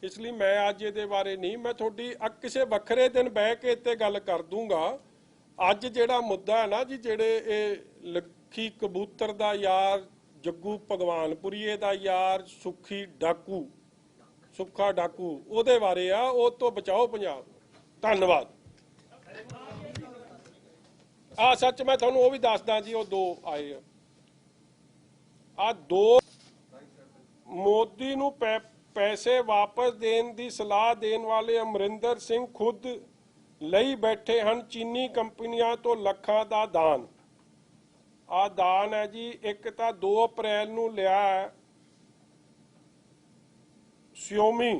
ਇਸ ਲਈ ਮੈਂ ਅੱਜ ਇਹਦੇ ਬਾਰੇ ਨਹੀਂ, ਮੈਂ ਤੁਹਾਡੀ ਕਿਸੇ ਵੱਖਰੇ ਦਿਨ ਬਹਿ ਕੇ ਇੱਥੇ ਗੱਲ ਕਰ ਦੂੰਗਾ। ਅੱਜ ਜਿਹੜਾ ਮੁੱਦਾ ਹੈ ਨਾ ਜੀ, ਜਿਹੜੇ ਇਹ ਲੱਖੀ ਕਬੂਤਰ ਦਾ ਯਾਰ, ਜੱਗੂ ਭਗਵਾਨਪੁਰੀਏ ਦਾ ਯਾਰ, ਸੁੱਖਾ ਡਾਕੂ, ਉਹਦੇ ਬਾਰੇ ਆ। ਉਹ ਤੋਂ ਬਚਾਓ ਪੰਜਾਬ ਨੂੰ। ਧੰਨਵਾਦ। ਸੱਚ ਮੈਂ ਤੁਹਾਨੂੰ ਉਹ ਵੀ ਦੱਸਦਾ ਜੀ, ਉਹ 2 ਆਏ ਆ 2 ਮੋਦੀ ਨੂੰ ਪੈਸੇ ਵਾਪਸ ਦੇਣ ਦੀ ਸਲਾਹ ਦੇਣ ਵਾਲੇ ਅਮਰਿੰਦਰ ਸਿੰਘ ਖੁਦ ਲਈ ਬੈਠੇ ਹਨ ਚੀਨੀ ਕੰਪਨੀਆਂ ਤੋਂ ਲੱਖਾਂ ਦਾ ਦਾਨ। ਦਾਨ ਹੈ ਜੀ। ਇੱਕ ਤਾਂ 2 ਅਪ੍ਰੈਲ ਨੂੰ ਲਿਆ Xiaomi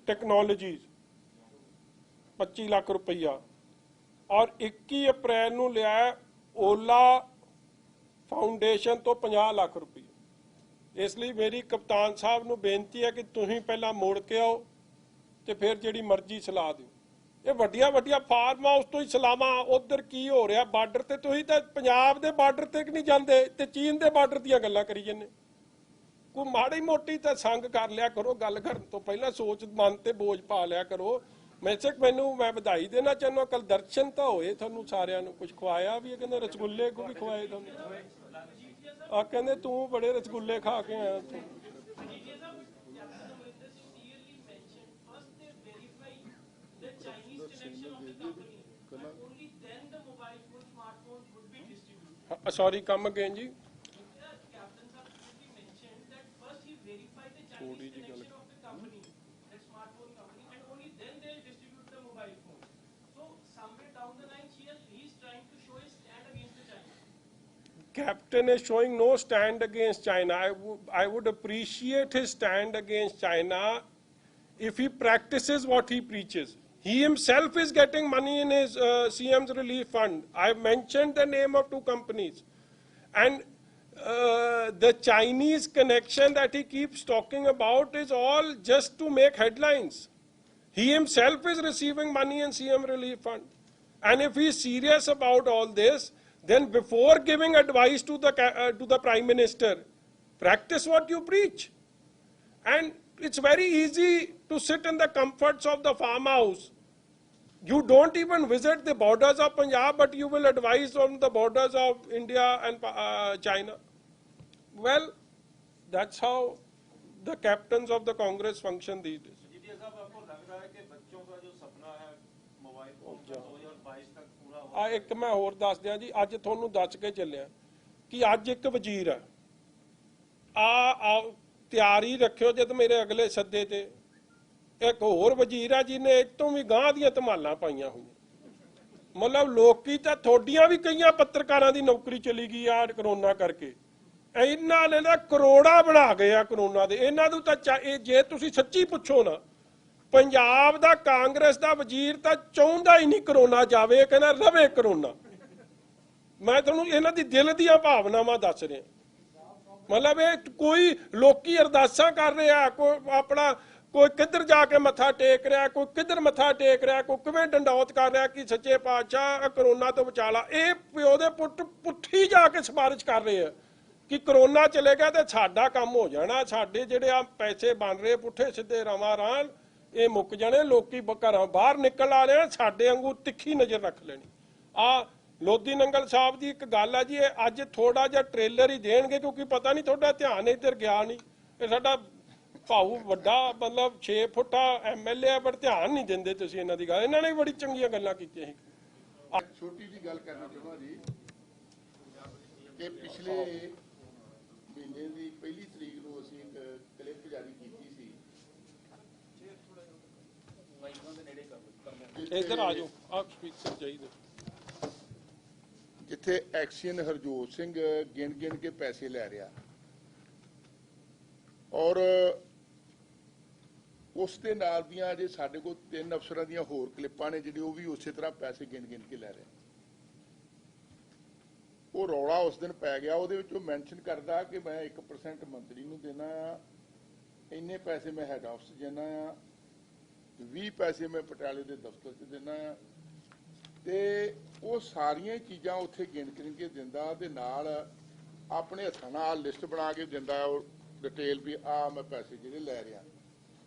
ਟੈਕਨੋਲੋਜੀਜ਼ 25 ਲੱਖ ਰੁਪਈਆ, ਔਰ 21 ਅਪ੍ਰੈਲ ਨੂੰ ਲਿਆ ਓਲਾ ਫਾਊਂਡੇਸ਼ਨ ਤੋਂ 50 ਲੱਖ ਰੁਪਈਆ। ਇਸ ਲਈ ਮੇਰੀ ਕਪਤਾਨ ਸਾਹਿਬ ਨੂੰ ਬੇਨਤੀ ਹੈ ਕਿ ਤੁਸੀਂ ਪਹਿਲਾਂ ਮੋੜ ਕੇ ਆਓ ਤੇ ਫਿਰ ਜਿਹੜੀ ਮਰਜ਼ੀ ਸਲਾਹ ਦਿਓ। ਇਹ ਵੱਡੀਆਂ ਫਾਰਮ ਹਾਊਸ ਤੋਂ ਹੀ ਸਲਾਹਾਂ। ਉਧਰ ਕੀ ਹੋ ਰਿਹਾ ਬਾਰਡਰ ਤੇ? ਤੁਸੀਂ ਤਾਂ ਪੰਜਾਬ ਦੇ ਬਾਰਡਰ ਤੇ ਨਹੀਂ ਜਾਂਦੇ ਤੇ ਚੀਨ ਦੇ ਬਾਰਡਰ ਦੀਆਂ ਗੱਲਾਂ ਕਰੀ ਜਾਂਦੇ। ਕੋਈ ਮਾੜੀ ਮੋਟੀ ਤਾਂ ਸੰਗ ਕਰ ਲਿਆ ਕਰੋ। ਗੱਲ ਕਰਨ ਤੋਂ ਪਹਿਲਾਂ ਸੋਚ ਮਨ ਤੇ ਬੋਝ ਪਾ ਲਿਆ ਕਰੋ। ਮੈਂ ਵਧਾਈ ਦੇਣਾ ਚਾਹੁੰਦਾ, ਕੱਲ ਦਰਸ਼ਨ ਤਾਂ ਹੋਏ ਤੁਹਾਨੂੰ ਸਾਰਿਆਂ ਨੂੰ। ਕੁਝ ਖਵਾਇਆ ਵੀ, ਕਹਿੰਦੇ ਰਸਗੁੱਲੇ ਕੋ ਵੀ ਖਵਾਏ ਤੁਹਾਨੂੰ। ਕਹਿੰਦੇ ਤੂੰ ਬੜੇ ਰਸਗੁੱਲੇ ਖਾ ਕੇ ਆਇਆ ਤੂੰ। Sorry, come again ji. Captain sir specifically mentioned that first he verified the Chinese connection of the company, that smartphone company, and only then they distribute the mobile phone. So somewhere down the line, he is trying to show his stand against the China. Captain is showing no stand against China. I would appreciate his stand against China if he practices what he preaches. He himself is getting money in his CM's relief fund. I've mentioned the name of 2 companies. And the Chinese connection that he keeps talking about is all just to make headlines. He himself is receiving money in CM relief fund. And if he is serious about all this, then before giving advice to the Prime Minister, practice what you preach. And it's very easy to sit in the comforts of the farmhouse. You don't even visit the borders of Punjab, but you will advise on the borders of India and China. Well, that's how the captains of the Congress function these days. GTA साहब, आपको लग रहा है कि बच्चों का जो सपना है मोबाइल फोन का 2022 तक पूरा हो? ਇੱਕ ਮੈਂ ਹੋਰ ਦੱਸ ਦਿਆਂ ਜੀ, ਅੱਜ ਤੁਹਾਨੂੰ ਦੱਸ ਕੇ ਚੱਲਿਆ ਕਿ ਅੱਜ ਇੱਕ ਵਜ਼ੀਰ ਹੈ। ਤਿਆਰੀ ਰੱਖਿਓ ਜਦ ਮੇਰੇ ਅਗਲੇ ਸੱਦੇ ਤੇ। ਇੱਕ ਹੋਰ ਵਜ਼ੀਰ ਆ ਜਿਹਨੇ ਇਹ ਤੋਂ ਵੀ ਗਾਂਹ ਦੀਆਂ ਧਮਾਲਾਂ ਪਾਈਆਂ ਹੋਈਆਂ। ਮਤਲਬ ਲੋਕੀ ਤਾਂ ਤੁਹਾਡੀਆਂ ਵੀ ਕਈਆਂ ਪੱਤਰਕਾਰਾਂ ਦੀ ਨੌਕਰੀ ਚਲੀ ਗਈ ਆ ਕਰੋਨਾ ਕਰਕੇ। ਇਹਨਾਂ ਨੇ ਨਾ ਕਰੋੜਾ ਬਣਾ ਗਏ ਆ ਕਰੋਨਾ ਦੇ। ਇਹਨਾਂ ਨੂੰ ਤਾਂ ਜੇ ਤੁਸੀਂ ਸੱਚੀ ਪੁੱਛੋ ਨਾ, ਪੰਜਾਬ ਦਾ ਕਾਂਗਰਸ ਦਾ ਵਜ਼ੀਰ ਤਾਂ ਚਾਹੁੰਦਾ ਹੀ ਨਹੀਂ ਕਰੋਨਾ ਜਾਵੇ, ਕਹਿੰਦਾ ਰਵੇ ਕਰੋਨਾ। ਮੈਂ ਤੁਹਾਨੂੰ ਇਹਨਾਂ ਦੀ ਦਿਲ ਦੀਆਂ ਭਾਵਨਾਵਾਂ ਦੱਸ ਰਿਹਾ। ਮਤਲਬ ਇਹ ਕੋਈ ਲੋਕੀ ਅਰਦਾਸਾਂ ਕਰ ਰਿਹਾ, ਕੋਈ ਕਿੱਧਰ ਜਾ ਕੇ ਮੱਥਾ ਟੇਕ ਰਿਹਾ, ਕੋਈ ਕਿੱਧਰ ਮੱਥਾ ਟੇਕ ਰਿਹਾ, ਕੋਈ ਕਿਵੇਂ ਡੰਡੌਤ ਕਰ ਰਿਹਾ ਕਿ ਸੱਚੇ ਪਾਤਸ਼ਾਹ ਕਰੋਨਾ ਤੋਂ ਬਚਾ ਲਾ। ਇਹ ਪਿਓ ਦੇ ਪੁੱਤ ਪੁੱਠੀ ਜਾ ਕੇ ਸਿਫਾਰਿਸ਼ ਕਰ ਰਹੇ ਆ ਕਿ ਕਰੋਨਾ ਚਲੇ ਗਿਆ ਤੇ ਸਾਡਾ ਕੰਮ ਹੋ ਜਾਣਾ, ਸਾਡੇ ਜਿਹੜੇ ਆ ਪੈਸੇ ਬਣ ਰਹੇ ਪੁੱਠੇ ਸਿੱਧੇ ਰਵਾਂ ਰਾਨ ਇਹ ਮੁੱਕ ਜਾਣੇ, ਲੋਕੀ ਘਰਾਂ ਬਾਹਰ ਨਿਕਲ ਆ ਰਹੇ, ਸਾਡੇ ਵਾਂਗੂ ਤਿੱਖੀ ਨਜ਼ਰ ਰੱਖ ਲੈਣੀ। ਲੋਧੀ ਨੰਗਲ ਸਾਹਿਬ ਦੀ ਇੱਕ ਗੱਲ ਆ ਜੀ, ਇਹ ਅੱਜ ਥੋੜਾ ਜਿਹਾ ਟ੍ਰੇਲਰ ਹੀ ਦੇਣਗੇ ਕਿਉਂਕਿ ਪਤਾ ਨਹੀਂ ਤੁਹਾਡਾ ਧਿਆਨ ਇੱਧਰ ਗਿਆ ਨਹੀਂ। ਇਹ ਸਾਡਾ ਭਾਊ ਵੱਡਾ ਮਤਲਬ 6 ਫੁੱਟਾ MLA ਆ, ਪਰ ਧਿਆਨ ਨਹੀਂ ਦਿੰਦੇ ਤੁਸੀਂ ਇਹਨਾਂ ਦੀ ਗੱਲ। ਇਹਨਾਂ ਨੇ ਬੜੀ ਚੰਗੀਆਂ ਗੱਲਾਂ ਕੀਤੀਆਂ ਸੀ। ਛੋਟੀ ਜੀ ਗੱਲ ਕਰਨਾ ਚਾਹੁੰਦਾ ਜੀ ਕਿ ਪਿਛਲੇ ਮਹੀਨੇ ਦੀ 1 ਤਰੀਕ ਨੂੰ ਅਸੀਂ ਇੱਕ ਕਲਿੱਪ ਜਾਰੀ ਕੀਤੀ ਸੀ। ਇੱਧਰ ਆ ਜਾਓ, ਆਹ ਸਪੀਕਰ ਚਾਹੀਦਾ। ਜਿੱਥੇ ਐਕਸੀਅਨ ਹਰਜੋਤ ਸਿੰਘ ਗਿਣ ਕੇ ਪੈਸੇ ਲੈ ਰਿਹਾ ਔਰ ਉਸ ਦੇ ਨਾਲ ਦੀਆਂ ਜੇ ਸਾਡੇ ਕੋਲ 3 ਅਫਸਰਾਂ ਦੀਆਂ ਹੋਰ ਕਲਿੱਪਾਂ ਨੇ ਜਿਹੜੇ ਉਹ ਵੀ ਉਸੇ ਤਰ੍ਹਾਂ ਪੈਸੇ ਗਿਣ ਕੇ ਲੈ ਰਹੇ। ਉਹ ਰੌਲਾ ਉਸ ਦਿਨ ਪੈ ਗਿਆ, ਉਹਦੇ ਵਿੱਚ ਉਹ ਮੈਂਸ਼ਨ ਕਰਦਾ ਕਿ ਮੈਂ 1% ਮੰਤਰੀ ਨੂੰ ਦੇਣਾ ਆ, ਇੰਨੇ ਪੈਸੇ ਮੈਂ ਹੈਡ ਆਫਿਸ ਦੇਣਾ ਆ, 20 ਪੈਸੇ ਮੈਂ ਪਟਿਆਲੇ ਦੇ ਦਫ਼ਤਰ 'ਚ ਦੇਣਾ ਆ, ਤੇ ਉਹ ਸਾਰੀਆਂ ਚੀਜ਼ਾਂ ਉੱਥੇ ਗਿਣ ਕੇ ਦਿੰਦਾ ਤੇ ਨਾਲ ਆਪਣੇ ਹੱਥਾਂ ਨਾਲ ਲਿਸਟ ਬਣਾ ਕੇ ਦਿੰਦਾ ਉਹ ਡਿਟੇਲ ਵੀ ਆ ਮੈਂ ਪੈਸੇ ਜਿਹੜੇ ਲੈ ਰਿਹਾ,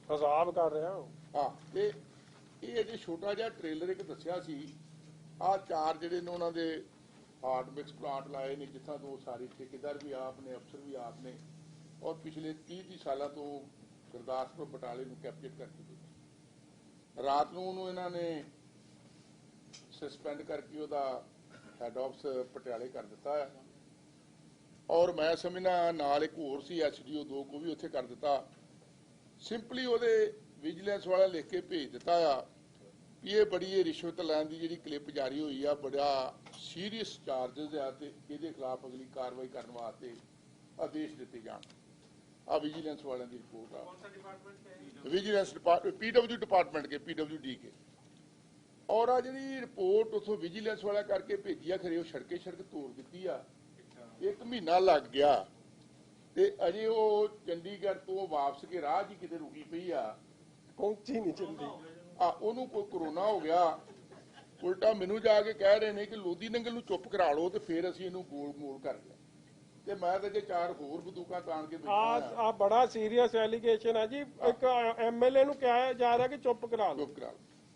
ਹਿਸਾਬ ਕਰ ਰਿਹਾ। ਹਾਂ। ਤੇ ਇਹ ਅਜੇ ਛੋਟਾ ਜਿਹਾ ਟ੍ਰੇਲਰ ਇੱਕ ਦੱਸਿਆ ਸੀ, ਆਹ 4 ਜਿਹੜੇ ਨੇ ਉਹਨਾਂ ਦੇ ਹਾਰਡ ਮਿਕਸ ਪਲਾਂਟ ਲਾਏ ਨੇ, ਜਿੱਥਾਂ ਤੋਂ ਸਾਰੇ ਠੇਕੇਦਾਰ ਵੀ ਆਪ ਨੇ, ਅਫਸਰ ਵੀ ਆਪ ਨੇ, ਔਰ ਪਿਛਲੇ 30 ਸਾਲਾਂ ਤੋਂ ਗੁਰਦਾਸਪੁਰ ਬਟਾਲੇ ਨੂੰ ਕੈਪਚਰ ਕਰਕੇ ਦਿੱਤਾ। ਰਾਤ ਨੂੰ ਉਹਨੂੰ ਇਹਨਾਂ ਨੇ ਸਸਪੈਂਡ ਕਰਕੇ ਉਹਦਾ ਹੈਡ ਆਫਿਸ ਪਟਿਆਲੇ ਕਰ ਦਿੱਤਾ ਹੈ, ਔਰ ਮੈਂ ਸਮਝਣਾ ਨਾਲ ਇੱਕ ਹੋਰ ਸੀ SDO 2 ਕੋ ਵੀ ਉੱਥੇ ਕਰ ਦਿੱਤਾ। ਸਿੰਪਲੀ ਉਹਦੇ ਵਿਜੀਲੈਂਸ ਵਾਲਾ ਲਿਖ ਕੇ ਭੇਜ ਦਿੱਤਾ ਆ ਵੀ ਇਹ ਬੜੀ ਇਹ ਰਿਸ਼ਵਤ ਲੈਣ ਦੀ ਜਿਹੜੀ ਕਲਿੱਪ ਜਾਰੀ ਹੋਈ ਆ, ਬੜਾ ਸੀਰੀਅਸ ਚਾਰਜਸ ਆ ਤੇ ਇਹਦੇ ਖਿਲਾਫ ਅਗਲੀ ਕਾਰਵਾਈ ਕਰਨ ਵਾਸਤੇ ਆਦੇਸ਼ ਦਿੱਤੇ ਜਾਣ। ਆ ਵਿਜੀਲੈਂਸ ਵਾਲਿਆਂ ਦੀ ਰਿਪੋਰਟ ਆ, ਵਿਜੀਲੈਂਸ ਡਿਪਾਰਟਮੈਂਟ PW ਡਿਪਾਰਟਮੈਂਟ ਕੇ PWD ਕੇ। ਔਰ ਆ ਜਿਹੜੀ ਰਿਪੋਰਟ ਉਥੋਂ ਵਿਜੀਲੈਂਸ ਵਾਲਾ ਕਰਕੇ ਭੇਜੀ ਆ, ਖਰੇ ਉਹ ਸੜਕ ਤੋੜ ਦਿੱਤੀ ਆ, 1 ਮਹੀਨਾ ਲੱਗ ਗਿਆ ਤੇ ਅਜੇ ਉਹ ਚੰਡੀਗੜ੍ਹ ਤੋਂ ਵਾਪਸ ਕੇ ਰਾਹ 'ਚ ਕਿਤੇ ਰੁਕੀ ਪਈ ਆ, ਪਹੁੰਚੀ ਨਹੀਂ ਚੰਦੀ। ਉਹਨੂੰ ਕੋਈ ਕਰੋਨਾ ਹੋ ਗਿਆ, ਉਲਟਾ ਮੈਨੂੰ ਜਾ ਕੇ ਕਹਿ ਰਹੇ ਨੇ ਕਿ ਲੋਧੀ ਨੰਗਲ ਨੂੰ ਚੁੱਪ ਕਰਾ ਲਓ ਤੇ ਫਿਰ ਅਸੀਂ ਇਹਨੂੰ ਗੋਲ ਮੋਲ ਕਰ ਲਿਆ। ਤੇ ਮੈਂ ਤਾਂ ਜੇ 4 ਹੋਰ ਬੰਦੂਕਾਂ ਤਾਣ ਕੇ ਬੈਠਾ ਆ ਬੜਾ ਸੀਰੀਅਸ ਐਲੀਗੇਸ਼ਨ ਹੈ ਜੀ। ਇੱਕ MLA ਨੂੰ ਕਿਹਾ ਜਾ ਰਿਹਾ ਕਿ ਚੁੱਪ ਕਰਾ ਲਓ।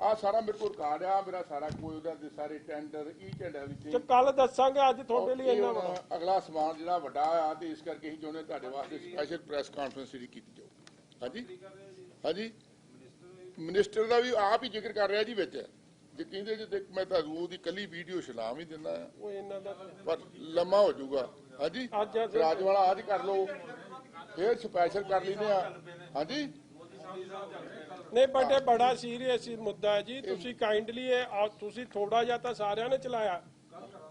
ਆ ਸਾਰਾ ਮੇਰੇ ਕੋਲ ਰਿਕਾਰਡ ਆ, ਮੇਰਾ ਸਾਰਾ ਕੋਈ ਉਹਦਾ ਦੇ ਸਾਰੇ ਟੈਂਡਰ ਈਚ ਐਂਡ ਐਵਰੀਥਿੰਗ ਕੱਲ ਦੱਸਾਂਗੇ, ਅੱਜ ਤੁਹਾਡੇ ਲਈ ਇੰਨਾ ਬੜਾ ਅਗਲਾ ਸਮਾਨ ਜਿਹੜਾ ਵੱਡਾ ਆ ਤੇ ਇਸ ਕਰਕੇ ਅਸੀਂ ਚਾਹੁੰਦੇ ਤੁਹਾਡੇ ਵਾਸਤੇ ਸਪੈਸ਼ਲ ਪ੍ਰੈਸ ਕਾਨਫਰੰਸ ਜਿਹੜੀ ਕੀਤੀ ਜਾਊ। ਹਾਂਜੀ ਹਾਂਜੀ, ਮਿਨਿਸਟਰ ਦਾ ਵੀ ਆਪ ਹੀ ਜ਼ਿਕਰ ਕਰ ਰਿਹਾ ਜੀ ਵਿੱਚ, ਜੇ ਕਹਿੰਦੇ ਜੇ ਮੈਂ ਤੁਹਾਨੂੰ ਉਹਦੀ ਕੱਲੀ ਵੀਡੀਓ ਸਲਾਮ ਹੀ ਦਿੰਦਾ ਆ, ਉਹ ਇਹਨਾਂ ਦਾ ਪਰ ਲੰਮਾ ਹੋ ਜਾਊਗਾ। ਹਾਂਜੀ, ਰਾਜਵਾਲਾ ਅੱਜ ਕਰ ਲਓ, ਫਿਰ ਸਪੈਸ਼ਲ ਕਰ ਲੈਂਦੇ ਆ। ਹਾਂਜੀ ਨਹੀਂ ਬਟ ਬੜਾ ਸੀਰੀਅਸ ਮੁੱਦਾ ਹੈ ਜੀ। ਤੁਸੀਂ ਕਾਈਂਡਲੀ ਤੁਸੀਂ ਥੋੜਾ ਜਿਹਾ ਤਾਂ ਸਾਰਿਆਂ ਨੇ ਚਲਾਇਆ,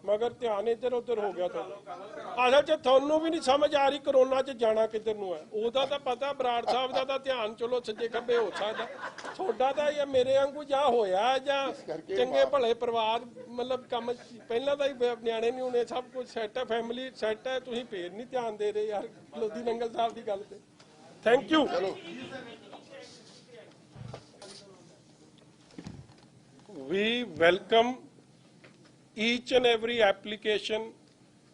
ਮਗਰ ਧਿਆਨ ਇੱਧਰ ਉੱਧਰ ਹੋ ਗਿਆ ਤੁਹਾਡਾ। ਅਸਲ 'ਚ ਤੁਹਾਨੂੰ ਵੀ ਨਹੀਂ ਸਮਝ ਆ ਰਹੀ ਕਰੋਨਾ 'ਚ ਜਾਣਾ ਕਿੱਧਰ ਨੂੰ ਹੈ। ਉਹਦਾ ਤਾਂ ਪਤਾ, ਬਰਾੜ ਸਾਹਿਬ ਦਾ ਤਾਂ ਧਿਆਨ ਚਲੋ ਸੱਜੇ ਖੱਬੇ ਹੋ ਸਕਦਾ, ਤੁਹਾਡਾ ਤਾਂ ਇਹ ਮੇਰੇ ਵਾਂਗੂ ਜਾਂ ਹੋਇਆ ਜਾਂ ਚੰਗੇ ਭਲੇ ਪਰਿਵਾਰ, ਮਤਲਬ ਕੰਮ ਪਹਿਲਾਂ ਤਾਂ ਹੀ ਨਿਆਣੇ ਨਹੀਂ ਹੋਣੇ, ਸਭ ਕੁਝ ਸੈੱਟ ਹੈ, ਫੈਮਿਲੀ ਸੈੱਟ ਹੈ, ਤੁਸੀਂ ਫੇਰ ਨਹੀਂ ਧਿਆਨ ਦੇ ਰਹੇ ਯਾਰ ਲੋਧੀ ਨੰਗਲ ਸਾਹਿਬ ਦੀ ਗੱਲ ਤੇ। Thank you. We welcome each and every application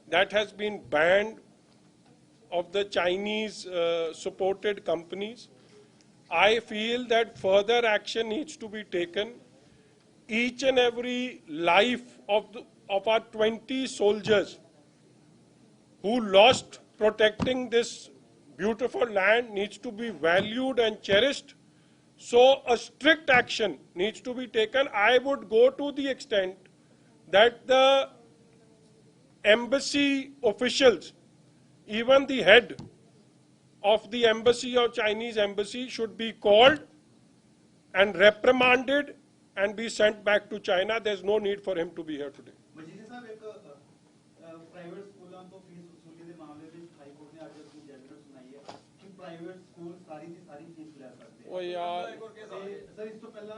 that has been banned of the Chinese supported companies. I feel that further action needs to be taken. Each and every life of our 20 soldiers who lost protecting this beautiful land needs to be valued and cherished. So a strict action needs to be taken. I would go to the extent that the embassy officials, even the head of the embassy or Chinese embassy, should be called and reprimanded and be sent back to China. There's no need for him to be here today. Private ਸਕੂਲਾਂ ਤੋਂ fees ਵਸੂਲੀ ਦੇ ਮਾਮਲੇ ਵਿੱਚ high court ਨੇ ਅੱਜ ਆਪਣੀ judgement ਸੁਣਾਈ ਹੈ ਕਿ ਪ੍ਰਾਈਵੇਟ ਸਕੂਲ ਸਾਰੀ ਦੀ ਸਾਰੀ ਫੀਸ ਲੈ ਸਕਦੇ ਓ ਯਾਰ ਸਰ, ਇਸ ਤੋਂ ਪਹਿਲਾਂ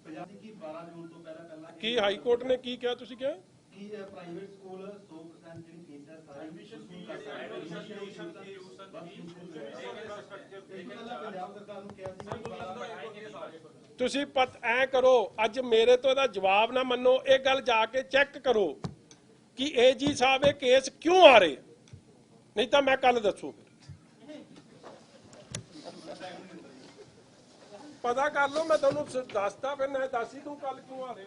ਪੰਜਾਬ ਦੀ ਕੀ 12 ਜੂਨ ਤੋਂ ਪਹਿਲਾਂ ਕੀ ਹਾਈ ਕੋਰਟ ਨੇ ਕੀ ਕਿਹਾ, ਤੁਸੀਂ ਕਿਹਾ ਕਿ ਪ੍ਰਾਈਵੇਟ ਸਕੂਲ 100% ਜਿਹੜੀ ਫੀਸ ਹੈ ਸਾਰੀ ਵਸੂਲ ਕਰ ਸਕਦੇ। ਪੰਜਾਬ ਸਰਕਾਰ ਨੂੰ ਕਿਹਾ ਸੀ ਤੁਸੀਂ ਐ ਕਰੋ, ਅੱਜ ਮੇਰੇ ਤੋਂ ਇਹਦਾ ਜਵਾਬ ਨਾ ਮੰਨੋ, ਇਹ ਗੱਲ ਜਾ ਕੇ ਚੈੱਕ ਕਰੋ ਕਿ AG ਸਾਹਿਬ ਇਹ ਕੇਸ ਕਿਉਂ ਆ ਰਹੇ, ਨਹੀਂ ਤਾਂ ਮੈਂ ਕੱਲ ਦੱਸੂ। ਪਤਾ ਕਰ ਲਓ, ਮੈਂ ਤੁਹਾਨੂੰ ਦੱਸਦਾ, ਫਿਰ ਮੈਂ ਦੱਸ ਹੀ ਦੂੰ ਕੱਲ ਕਿਉਂ ਆ ਰਹੇ।